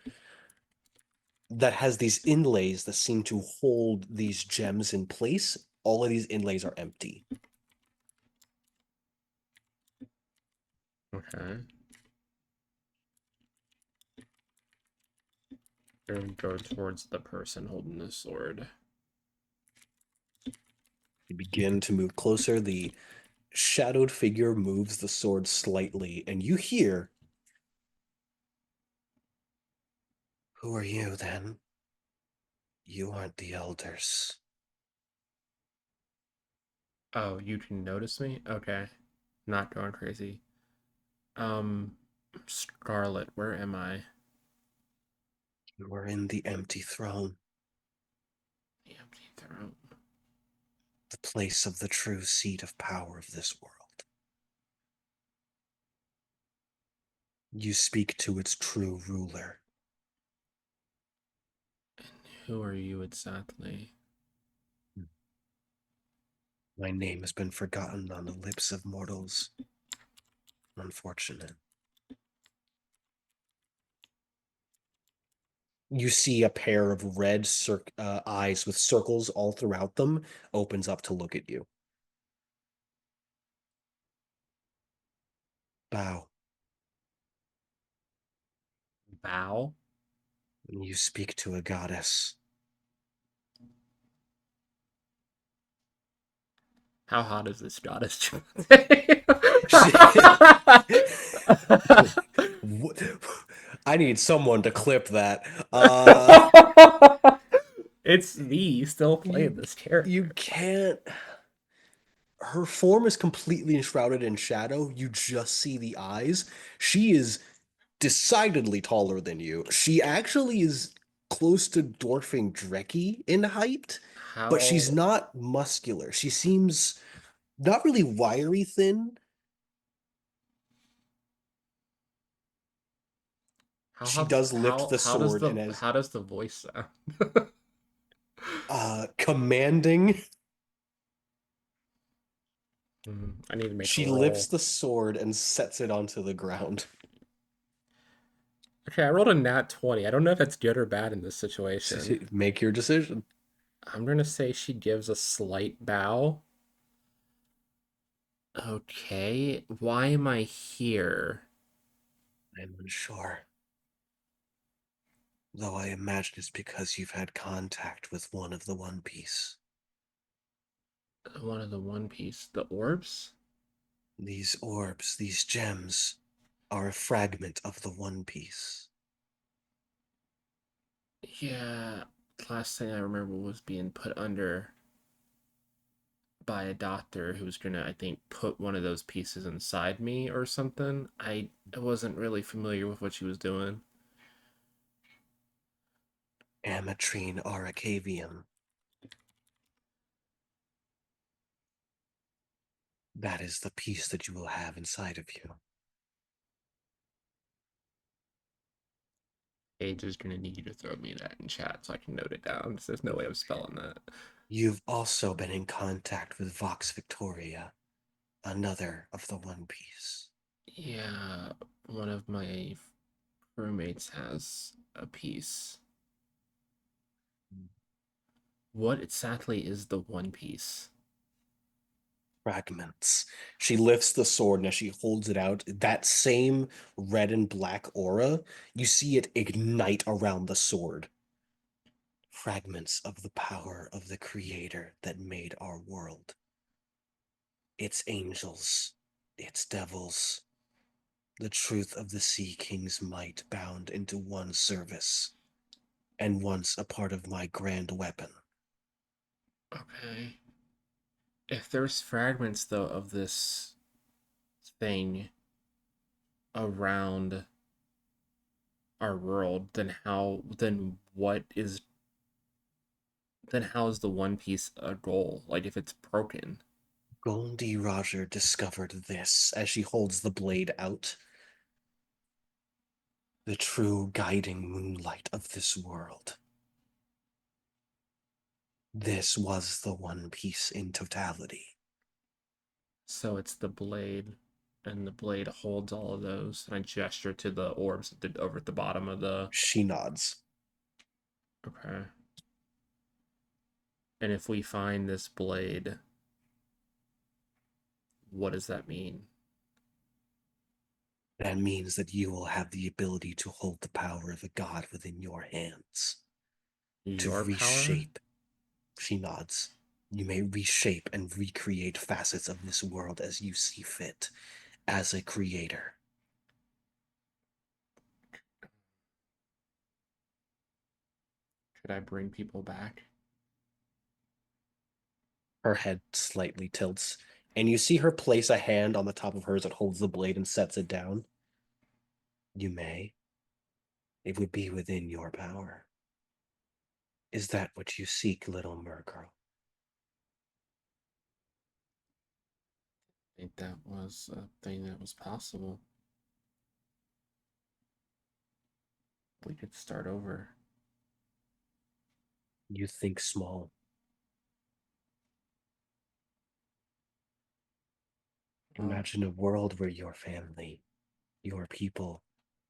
that has these inlays that seem to hold these gems in place. All of these inlays are empty. Okay. And go towards the person holding the sword. You begin to move closer. The shadowed figure moves the sword slightly, and you hear, "Who are you then? You aren't the elders." Oh, you can notice me? Okay. Not going crazy. Um, Scarlet, where am I? You are in the empty throne. The empty throne. the place of the true seat of power of this world. You speak to its true ruler. Who are you exactly? My name has been forgotten on the lips of mortals. Unfortunate. You see a pair of red eyes with circles all throughout them opens up to look at you. Bow. Bow? You speak to a goddess. How hot is this goddess? I need someone to clip that. It's me still playing You this you character. can't. Her form is completely enshrouded in shadow. You just see the eyes. She is decidedly taller than you. She actually is close to dwarfing Dreki in height, but she's How not muscular. She seems not really wiry thin. She does lift the sword and as how does the voice sound? commanding. I need to make a She lifts roll. the sword and sets it onto the ground. Okay, I rolled a nat 20. I don't know if that's good or bad in this situation. Make your decision. I'm gonna say she gives a slight bow. Okay, why am I here? I'm unsure. Though I imagine it's because you've had contact with one of the One Piece. One of the One Piece, the orbs? These orbs, these gems, are a fragment of the One Piece. Yeah, last thing I remember was being put under by a doctor who was gonna, I think, put one of those pieces inside me or something. I wasn't really familiar with what she was doing. Ametrine Aracavium. That is the piece that you will have inside of you. Age is gonna need you to throw me that in chat so I can note it down. 'Cause there's no way I'm spelling that. You've also been in contact with Vox Victoria, another of the One Piece. Yeah, one of my roommates has a piece. What exactly is the One Piece? Fragments. She lifts the sword and as she holds it out, that same red and black aura, you see it ignite around the sword. Fragments of the power of the creator that made our world. It's angels, it's devils, the truth of the Sea King's might bound into one service, and once a part of my grand weapon. Okay. If there's fragments though of this thing around our world, then how is the One Piece a goal? Like if it's broken. Goldie Roger discovered this as she holds the blade out. The true guiding moonlight of this world. This was the One Piece in totality. So it's the blade, and the blade holds all of those. And I gesture to the orbs over at the bottom of the. She nods. Okay. And if we find this blade, what does that mean? That means that you will have the ability to hold the power of a god within your hands. To Your power? reshape. She nods. You may reshape and recreate facets of this world as you see fit, as a creator. Could I bring people back? Her head slightly tilts, and you see her place a hand on the top of hers that holds the blade and sets it down. You may. It would be within your power. Is that what you seek, little mergirl? think that was a thing that was possible. We could start over. You think small. Well, Imagine a world where your family, your people,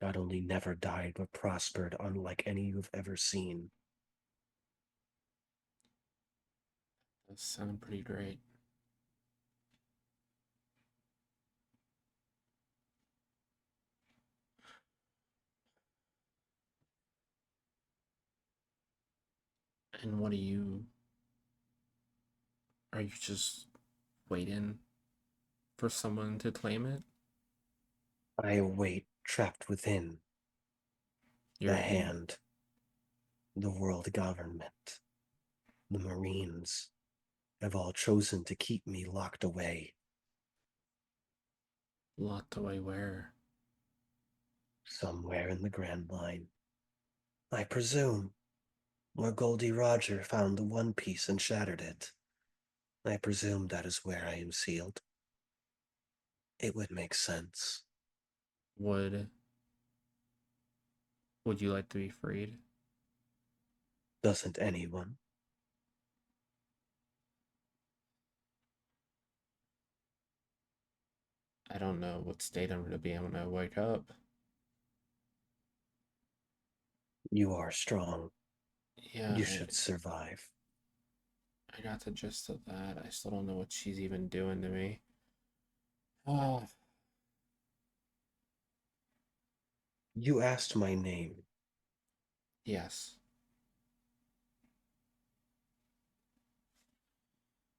not only never died but prospered unlike any you've ever seen. that sounded pretty great. And what are you just waiting for someone to claim it? I await trapped within the You're in hand, the world government, the Marines have all chosen to keep me locked away locked away where? somewhere in the Grand Line. I presume where Goldie Roger found the One Piece and shattered it. I presume that is where I am sealed. It would make sense. Would would you like to be freed? Doesn't anyone? I don't know what state I'm gonna be in when I wake up. You are strong. Yeah, You should survive. I got the gist of that. I still don't know what she's even doing to me. Oh, You asked my name. yes.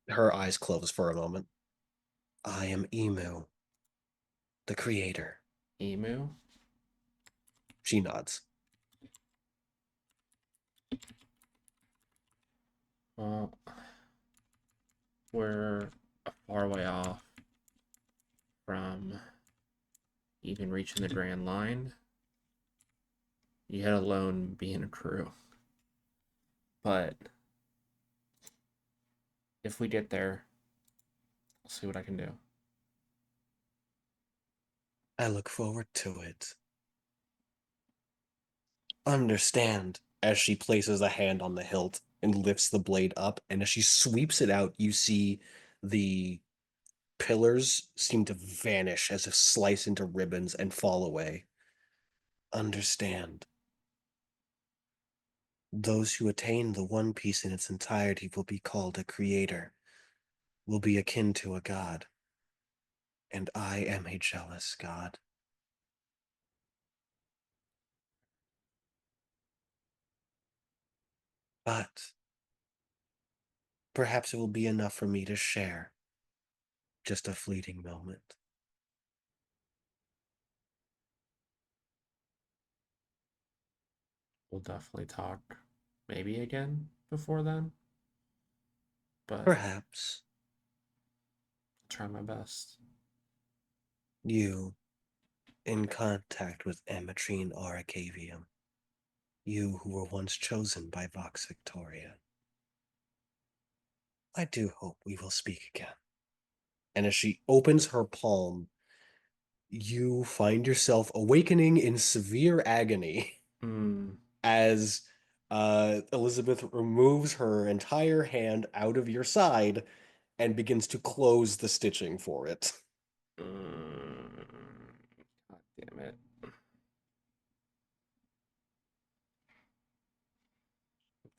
Her eyes close for a moment. I am Emu, the creator. Emu? She nods. Well, we're a far way off from even reaching the Grand Line, yet alone being a crew. But if we get there, I'll see what I can do. I look forward to it. Understand, as she places a hand on the hilt and lifts the blade up, and as she sweeps it out, you see the pillars seem to vanish as if slice into ribbons and fall away. Understand. Those who attain the One Piece in its entirety will be called a creator, will be akin to a god. And I am a jealous god. But perhaps it will be enough for me to share just a fleeting moment. We'll definitely talk maybe again before then, but Perhaps I'll try my best. you, in contact with Ametrine Arcavium, you who were once chosen by Vox Victoria, I do hope we will speak again. And as she opens her palm, you find yourself awakening in severe agony Hmm. as Elizabeth removes her entire hand out of your side and begins to close the stitching for it. God damn it.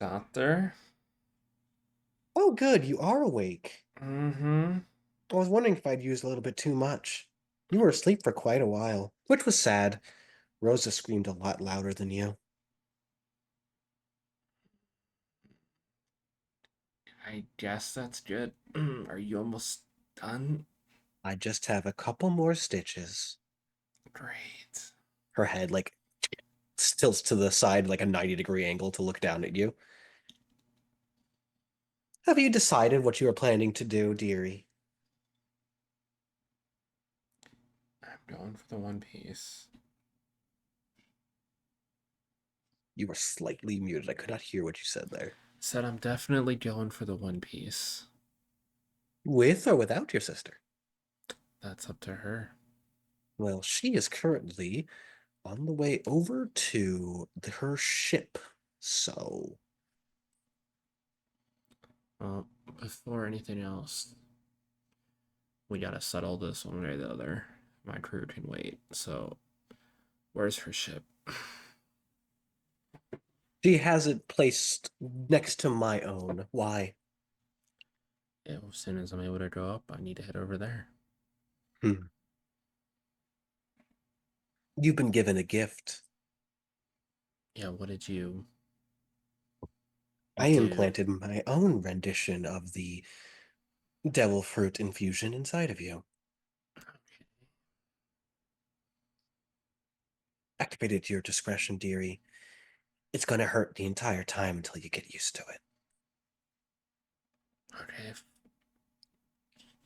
Doctor? Oh, good, you are awake. Mm-hmm. I was wondering if I'd used a little bit too much. You were asleep for quite a while, which was sad. Rosa screamed a lot louder than you. I guess that's good. Are you almost done? I just have a couple more stitches. Great. Her head, like, tilts to the side, like a 90-degree angle to look down at you. Have you decided what you are planning to do, dearie? I'm going for the One Piece. You were slightly muted. I could not hear what you said there. Said I'm definitely going for the One Piece. With or without your sister? That's up to her. Well, she is currently on the way over to her ship. So, Well, before anything else, we gotta settle this one way or the other. My crew can wait. So, where's her ship? she has it placed next to my own. Why? Yeah, as soon as I'm able to go up, I need to head over there. Hmm. You've been given a gift. Yeah, what did you I do? implanted my own rendition of the devil fruit infusion inside of you. Activated to your discretion, dearie. It's going to hurt the entire time until you get used to it. Okay,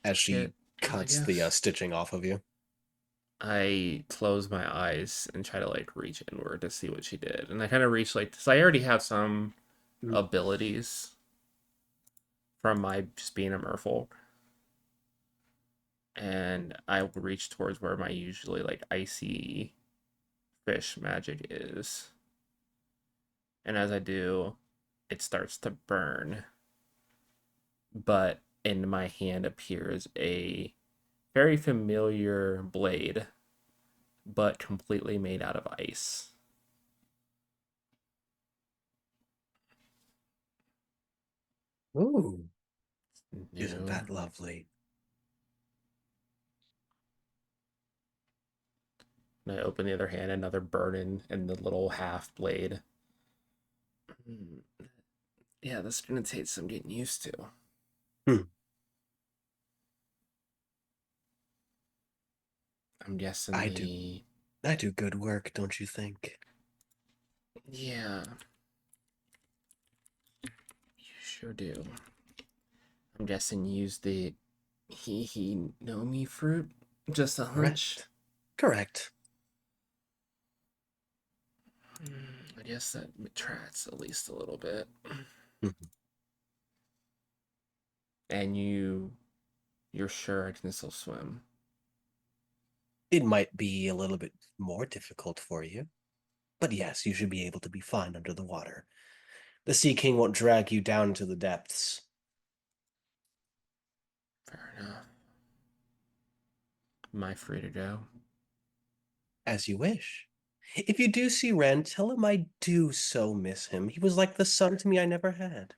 As shit, she I cuts the guess. stitching off of you. I close my eyes and try to like reach inward to see what she did. And I kind of reach like, so I already have some Mm. abilities from my just being a merfolk. And I will reach towards where my usually like icy fish magic is. And as I do, it starts to burn. But in my hand appears a very familiar blade, but completely made out of ice. Ooh, isn't New. that lovely? And I open the other hand, another burden in the little half blade. Yeah, this is gonna take some getting used to. Hmm. I'm guessing I do. the I do good work, don't you think? yeah, you sure do. I'm guessing you use the he no me fruit. Just a hunch. Correct. Correct. I guess that retracts at least a little bit. Mhm. And you're sure I can still swim. It might be a little bit more difficult for you, but yes, you should be able to be fine under the water. The Sea King won't drag you down to the depths. Fair enough. Am I free to go? As you wish. If you do see Ren, tell him I do so miss him. He was like the son to me I never had.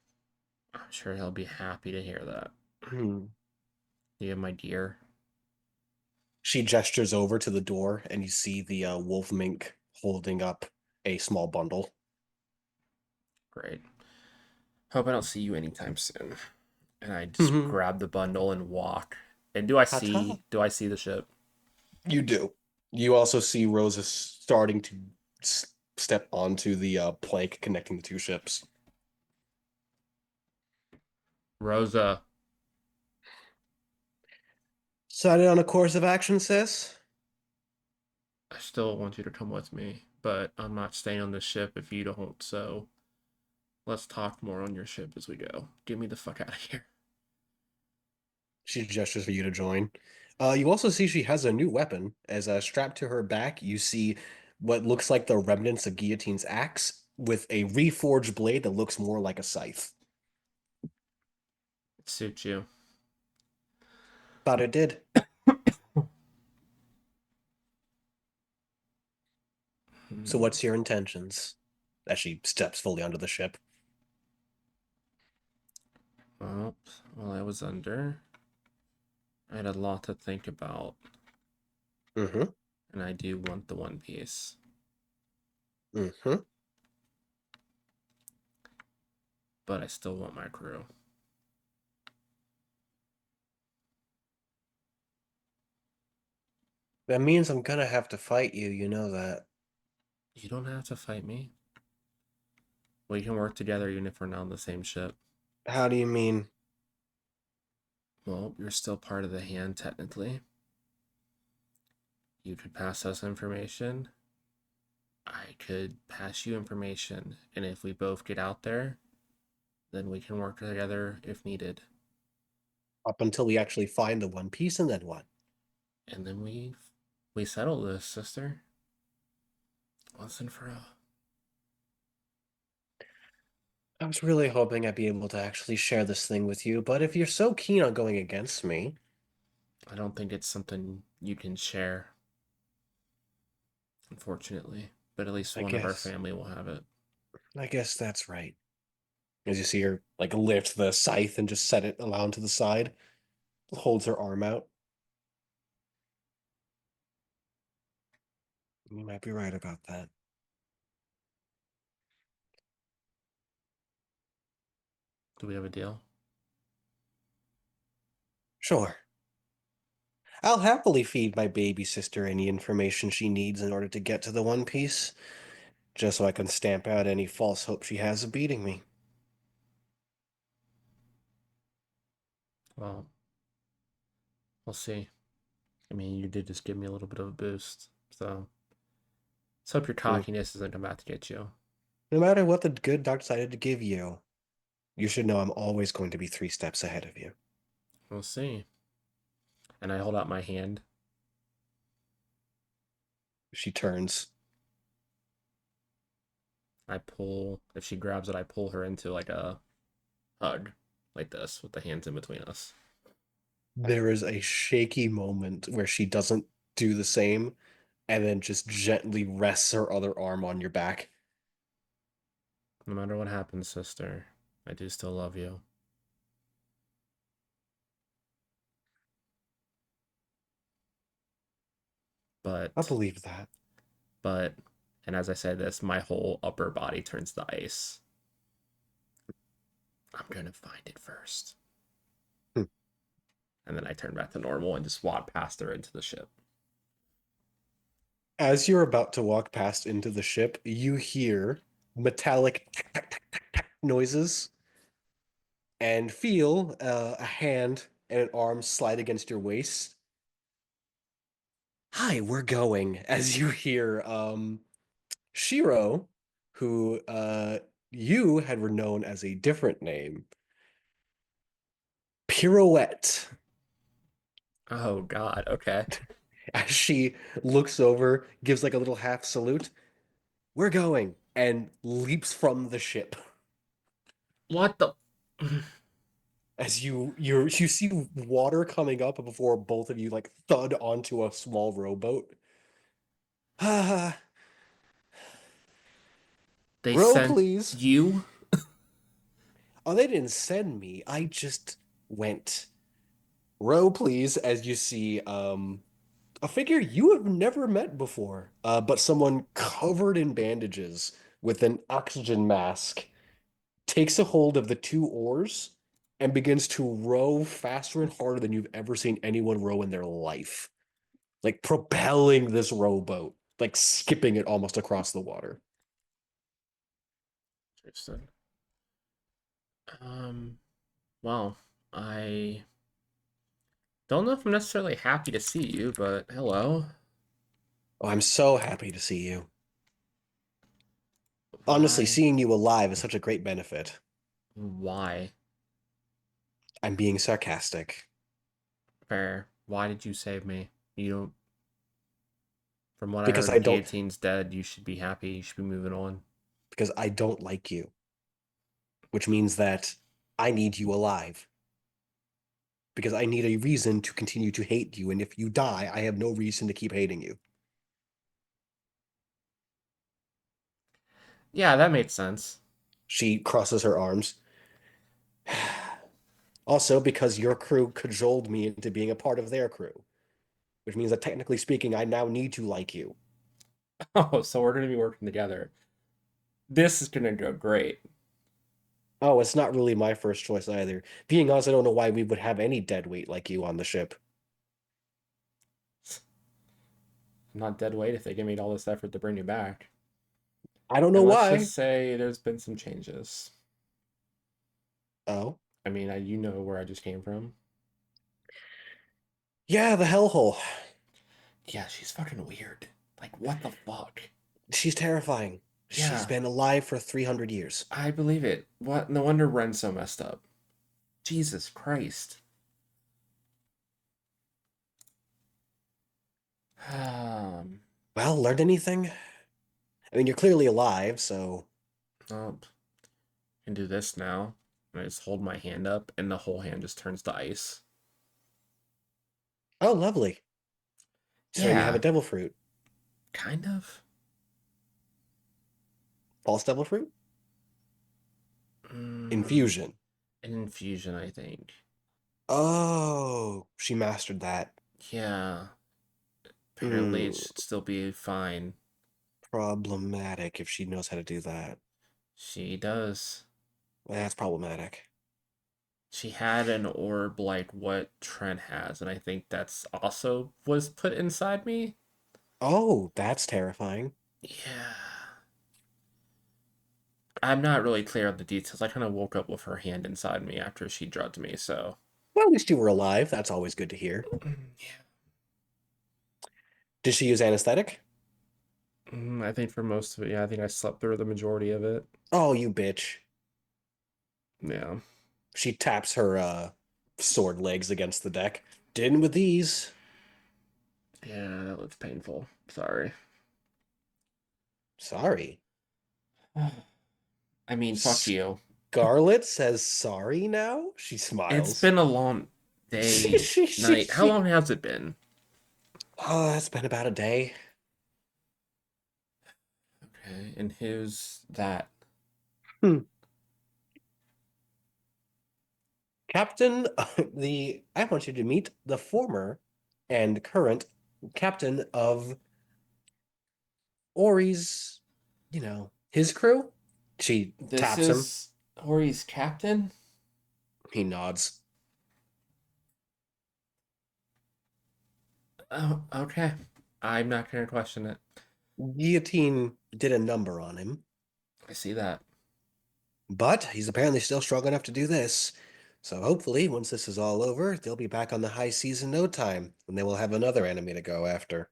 I'm sure he'll be happy to hear that. Hmm. You have my dear. She gestures over to the door, and you see the wolf mink holding up a small bundle. Great. Hope I don't see you anytime soon. And I just Hmm. grab the bundle and walk. And Ta-ta. do I see the ship? You do. You also see Rosa starting to step onto the plank connecting the two ships. Rosa, Decided on a course of action, sis? I still want you to come with me, but I'm not staying on this ship if you don't, so let's talk more on your ship as we go. Get me the fuck out of here. She gestures for you to join. You also see she has a new weapon. As strapped to her back, you see what looks like the remnants of Guillotine's axe with a reforged blade that looks more like a scythe. It suits you. Thought it did. So Hmm. what's your intentions? As she steps fully onto the ship. Well, while I was under, I had a lot to think about, Mm-hmm. and I do want the One Piece. Mm-hmm. But I still want my crew. That means I'm gonna have to fight you, you know that. You don't have to fight me. We can work together even if we're not on the same ship. How do you mean? Well, you're still part of the hand, technically. You could pass us information. I could pass you information. And if we both get out there, then we can work together if needed. Up until we actually find the One Piece and then what? And then we settle this, sister. Once and for all. I was really hoping I'd be able to actually share this thing with you, but if you're so keen on going against me, I don't think it's something you can share, unfortunately. But at least I one of our guess family will have it. I guess that's right. As you see her like lift the scythe and just set it around to the side, holds her arm out. You might be right about that. Do we have a deal? Sure. I'll happily feed my baby sister any information she needs in order to get to the One Piece, just so I can stamp out any false hope she has of beating me. Well, we'll see. I mean, you did just give me a little bit of a boost. So let's hope your Hmm. cockiness isn't about to get you. No matter what the good dark decided to give you, you should know I'm always going to be 3 steps ahead of you. We'll see. And I hold out my hand. She turns. I pull, if she grabs it, I pull her into like a hug, like this, with the hands in between us. There is a shaky moment where she doesn't do the same and then just gently rests her other arm on your back. No matter what happens, sister, I do still love you. I But, believe that. but, and as I say this, my whole upper body turns to ice. I'm gonna find it first. Hmm. And then I turn back to normal and just walk past her into the ship. As you're about to walk past into the ship, you hear metallic noises and feel a hand and an arm slide against your waist. Hi, we're going. As you hear Shiro, who you had known as a different name, Pirouette, Oh, God. Okay. as she looks over, gives like a little half salute. We're going, and leaps from the ship. What the? As you see water coming up before both of you like thud onto a small rowboat. Ah, They row, sent please. you? Oh, they didn't send me. I just went. Row, please, as you see a figure you have never met before, but someone covered in bandages with an oxygen mask takes a hold of the 2 oars and begins to row faster and harder than you've ever seen anyone row in their life. Like propelling this rowboat, like skipping it almost across the water. Interesting. Well, I don't know if I'm necessarily happy to see you, but hello. Oh, I'm so happy to see you. Honestly, Why? seeing you alive is such a great benefit. Why? I'm being sarcastic Fair. Why did you save me? You don't. From what I because I heard, don't Guillotine's dead. You should be happy. You should be moving on. because I don't like you, which means that I need you alive because I need a reason to continue to hate you, and if you die, I have no reason to keep hating you. Yeah, that made sense. She crosses her arms. Also, because your crew cajoled me into being a part of their crew, which means that technically speaking, I now need to like you. Oh, so we're gonna be working together. This is gonna go great. Oh, it's not really my first choice either. Being honest, I don't know why we would have any dead weight like you on the ship. I'm not dead weight if they give me all this effort to bring you back. I don't know And let's why. just say there's been some changes. Oh, I mean, you know where I just came from. yeah, the hellhole. Yeah, she's fucking weird. Like, what the fuck? She's terrifying. She's Yeah, been alive for 300 years. I believe it. What? No wonder Ren's so messed up. Jesus Christ. Um, Well, learned anything? I mean, you're clearly alive, so. oh, can do this now. I just hold my hand up, and the whole hand just turns to ice. Oh, lovely. So you have a Yeah, devil fruit. kind of. False devil fruit? Mm, Infusion. an infusion, I think. Oh, she mastered that. Yeah, apparently it Hmm. should still be fine. Problematic if she knows how to do that. She does. That's problematic. She had an orb like what Trent has, and I think that's also was put inside me. Oh, that's terrifying. Yeah. I'm not really clear on the details. I kind of woke up with her hand inside me after she drugged me, so. Well, at least you were alive. That's always good to hear. Yeah. Did she use anesthetic? I think for most of it, yeah, I think I slept through the majority of it. Oh, you bitch. Yeah. She taps her sword legs against the deck. Didn't with these. Yeah, that looks painful. Sorry. Sorry. I mean, fuck you. Scarlet says sorry now. She It's smiles. been a long She, day, she, she, night. How she. long has it been? Oh, that's been about a day. Okay, and who's that? Hmm. Captain, I want you to meet the former and current captain of Ori's, his crew. She This taps him. is Hori's captain? He nods. Oh, okay. I'm not gonna question it. Guillotine did a number on him, I see that. but he's apparently still strong enough to do this. So hopefully, once this is all over, they'll be back on the high seas in no time, and they will have another enemy to go after.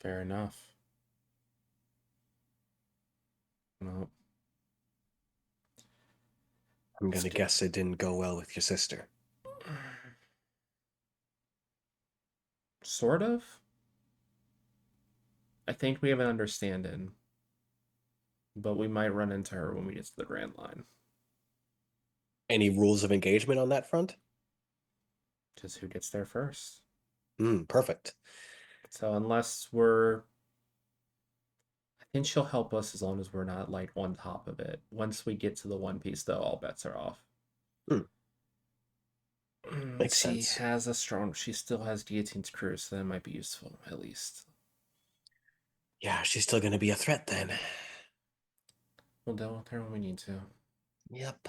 Fair enough. Well, I'm it's gonna guess it didn't go well with your sister. sort of. I think we have an understanding, but we might run into her when we get to the Grand Line. Any rules of engagement on that front? Just who gets there first. Perfect. So unless we're I think she'll help us as long as we're not like on top of it. Once we get to the One Piece though, all bets are off. Hmm, makes She sense. has a strong she still has Guillotine's crew, so that might be useful, at least. Yeah, she's still gonna be a threat then. We'll deal with her when we need to. Yep.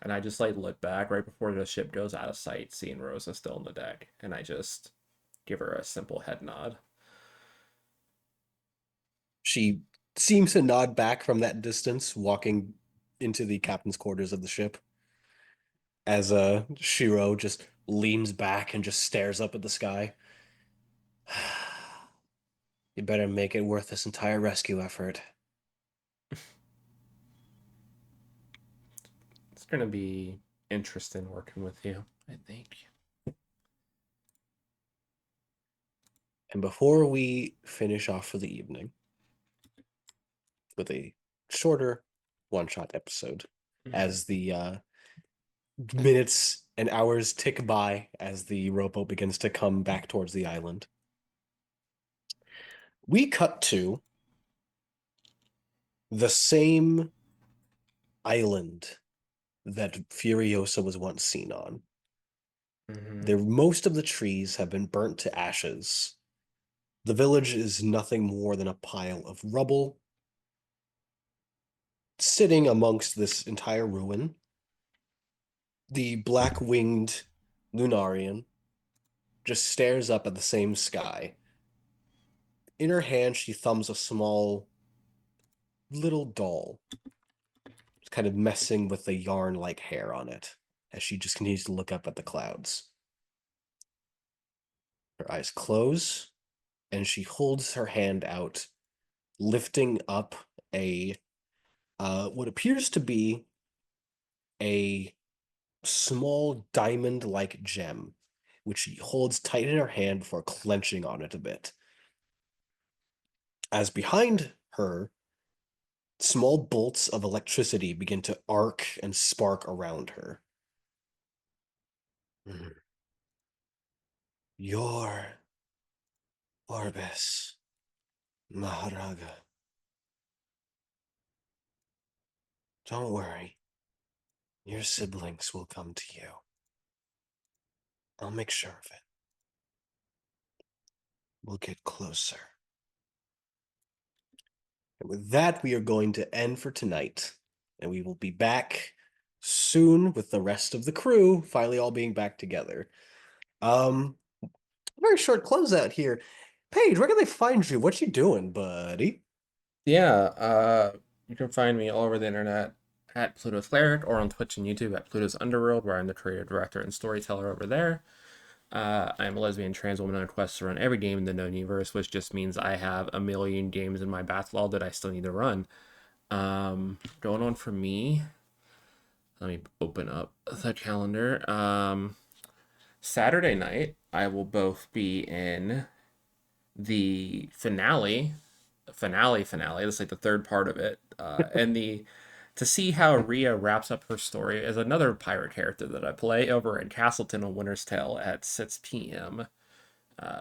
And I just like look back right before the ship goes out of sight, seeing Rosa still on the deck, and I just give her a simple head nod. She seems to nod back from that distance, walking into the captain's quarters of the ship, as Shiro just leans back and just stares up at the sky. You better make it worth this entire rescue effort. It's gonna be interesting working with you, I think. And before we finish off for the evening with a shorter one-shot episode, Mhm. as the minutes and hours tick by as the rowboat begins to come back towards the island, we cut to the same island that Furiosa was once seen on. Mhm. There, most of the trees have been burnt to ashes. The village is nothing more than a pile of rubble. Sitting amongst this entire ruin, the black-winged Lunarian just stares up at the same sky. In her hand, she thumbs a small little doll, just kind of messing with the yarn-like hair on it as she just continues to look up at the clouds. Her eyes close, and she holds her hand out, lifting up a what appears to be a small diamond-like gem. which she holds tight in her hand before clenching on it a bit. As behind her, small bolts of electricity begin to arc and spark around her. Your Orbis, Maharaga. Don't worry. Your siblings will come to you. I'll make sure of it. We'll get closer. And with that, we are going to end for tonight. And we will be back soon with the rest of the crew finally all being back together. Very short closeout here. Paige, where can they find you? What you doing, buddy? Yeah, you can find me all over the internet at Pluto's Cleric or on Twitch and YouTube at Pluto's Underworld, where I'm the creator, director, and storyteller over there. I'm a lesbian trans woman on a quest to run every game in the known universe, which just means I have a million games in my backlog that I still need to run. Going on for me, let me open up the calendar. Saturday night, I will both be in the finale. That's like the third part of it, and the to see how Rhea wraps up her story as another pirate character that I play over in Castleton on Winter's Tale at 6 p.m.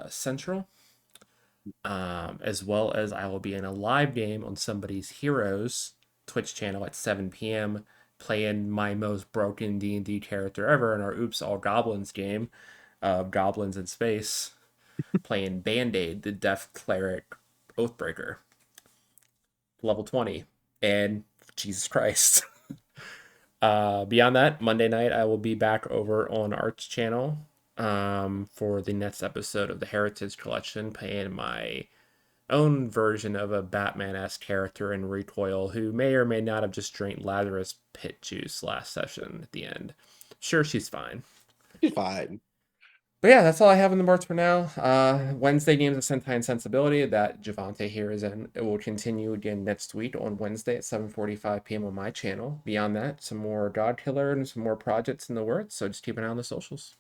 Central. As well as I will be in a live game on Somebody's Heroes Twitch channel at 7 p.m. playing my most broken D&D character ever in our Oops All Goblins game of Goblins in Space, playing Band-Aid, the Death Cleric Oathbreaker, level 20. And Jesus Christ. Beyond that, Monday night I will be back over on Art's channel for the next episode of the Heritage Collection, playing my own version of a Batman-esque character in Recoil who may or may not have just drank Lazarus pit juice last session at the end. Sure, she's fine. She's fine. But yeah, that's all I have in the boards for now. Wednesday games of Sentai and Sensibility that Javante here is in. It will continue again next week on Wednesday at 7:45 p.m. on my channel. Beyond that, some more God Killer and some more projects in the works. So just keep an eye on the socials.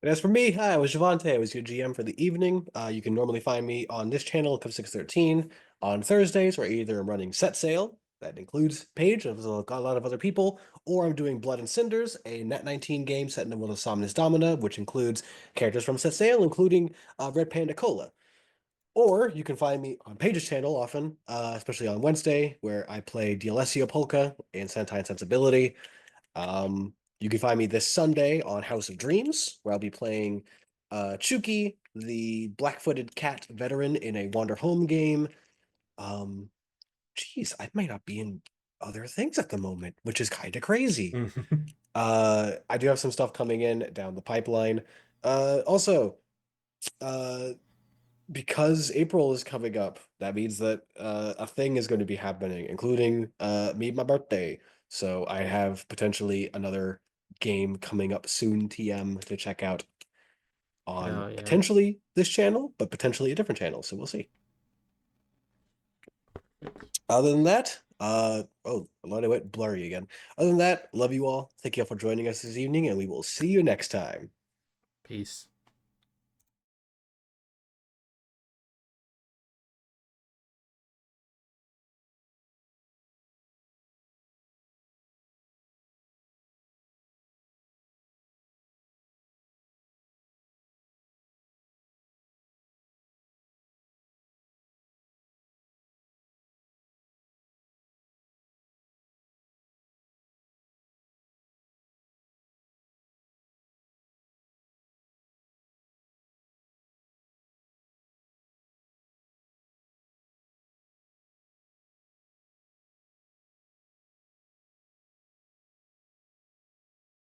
And as for me, hi, I was Javante. I was your GM for the evening. You can normally find me on this channel, Cup 613, on Thursdays, where either I'm running Set Sail, that includes Paige, and a lot of other people, or I'm doing Blood and Cinders, a Net 19 game set in the world of Somnus Domina, which includes characters from Set Sail, including Red Panda Cola. Or you can find me on Paige's channel often, especially on Wednesday, where I play Dialessio Polka in Sentai and Sensibility. You can find me this Sunday on House of Dreams, where I'll be playing Chuki, the black-footed cat veteran in a Wander Home game. Geez, I might not be in other things at the moment, which is kind of crazy. I do have some stuff coming in down the pipeline. Also, because April is coming up, that means that a thing is going to be happening, including me, my birthday. So I have potentially another game coming up soon, TM, to check out on Oh yeah. potentially this channel, but potentially a different channel. So we'll see. Other than that, oh, I went blurry again. Other than that, love you all. Thank you all for joining us this evening, and we will see you next time. Peace.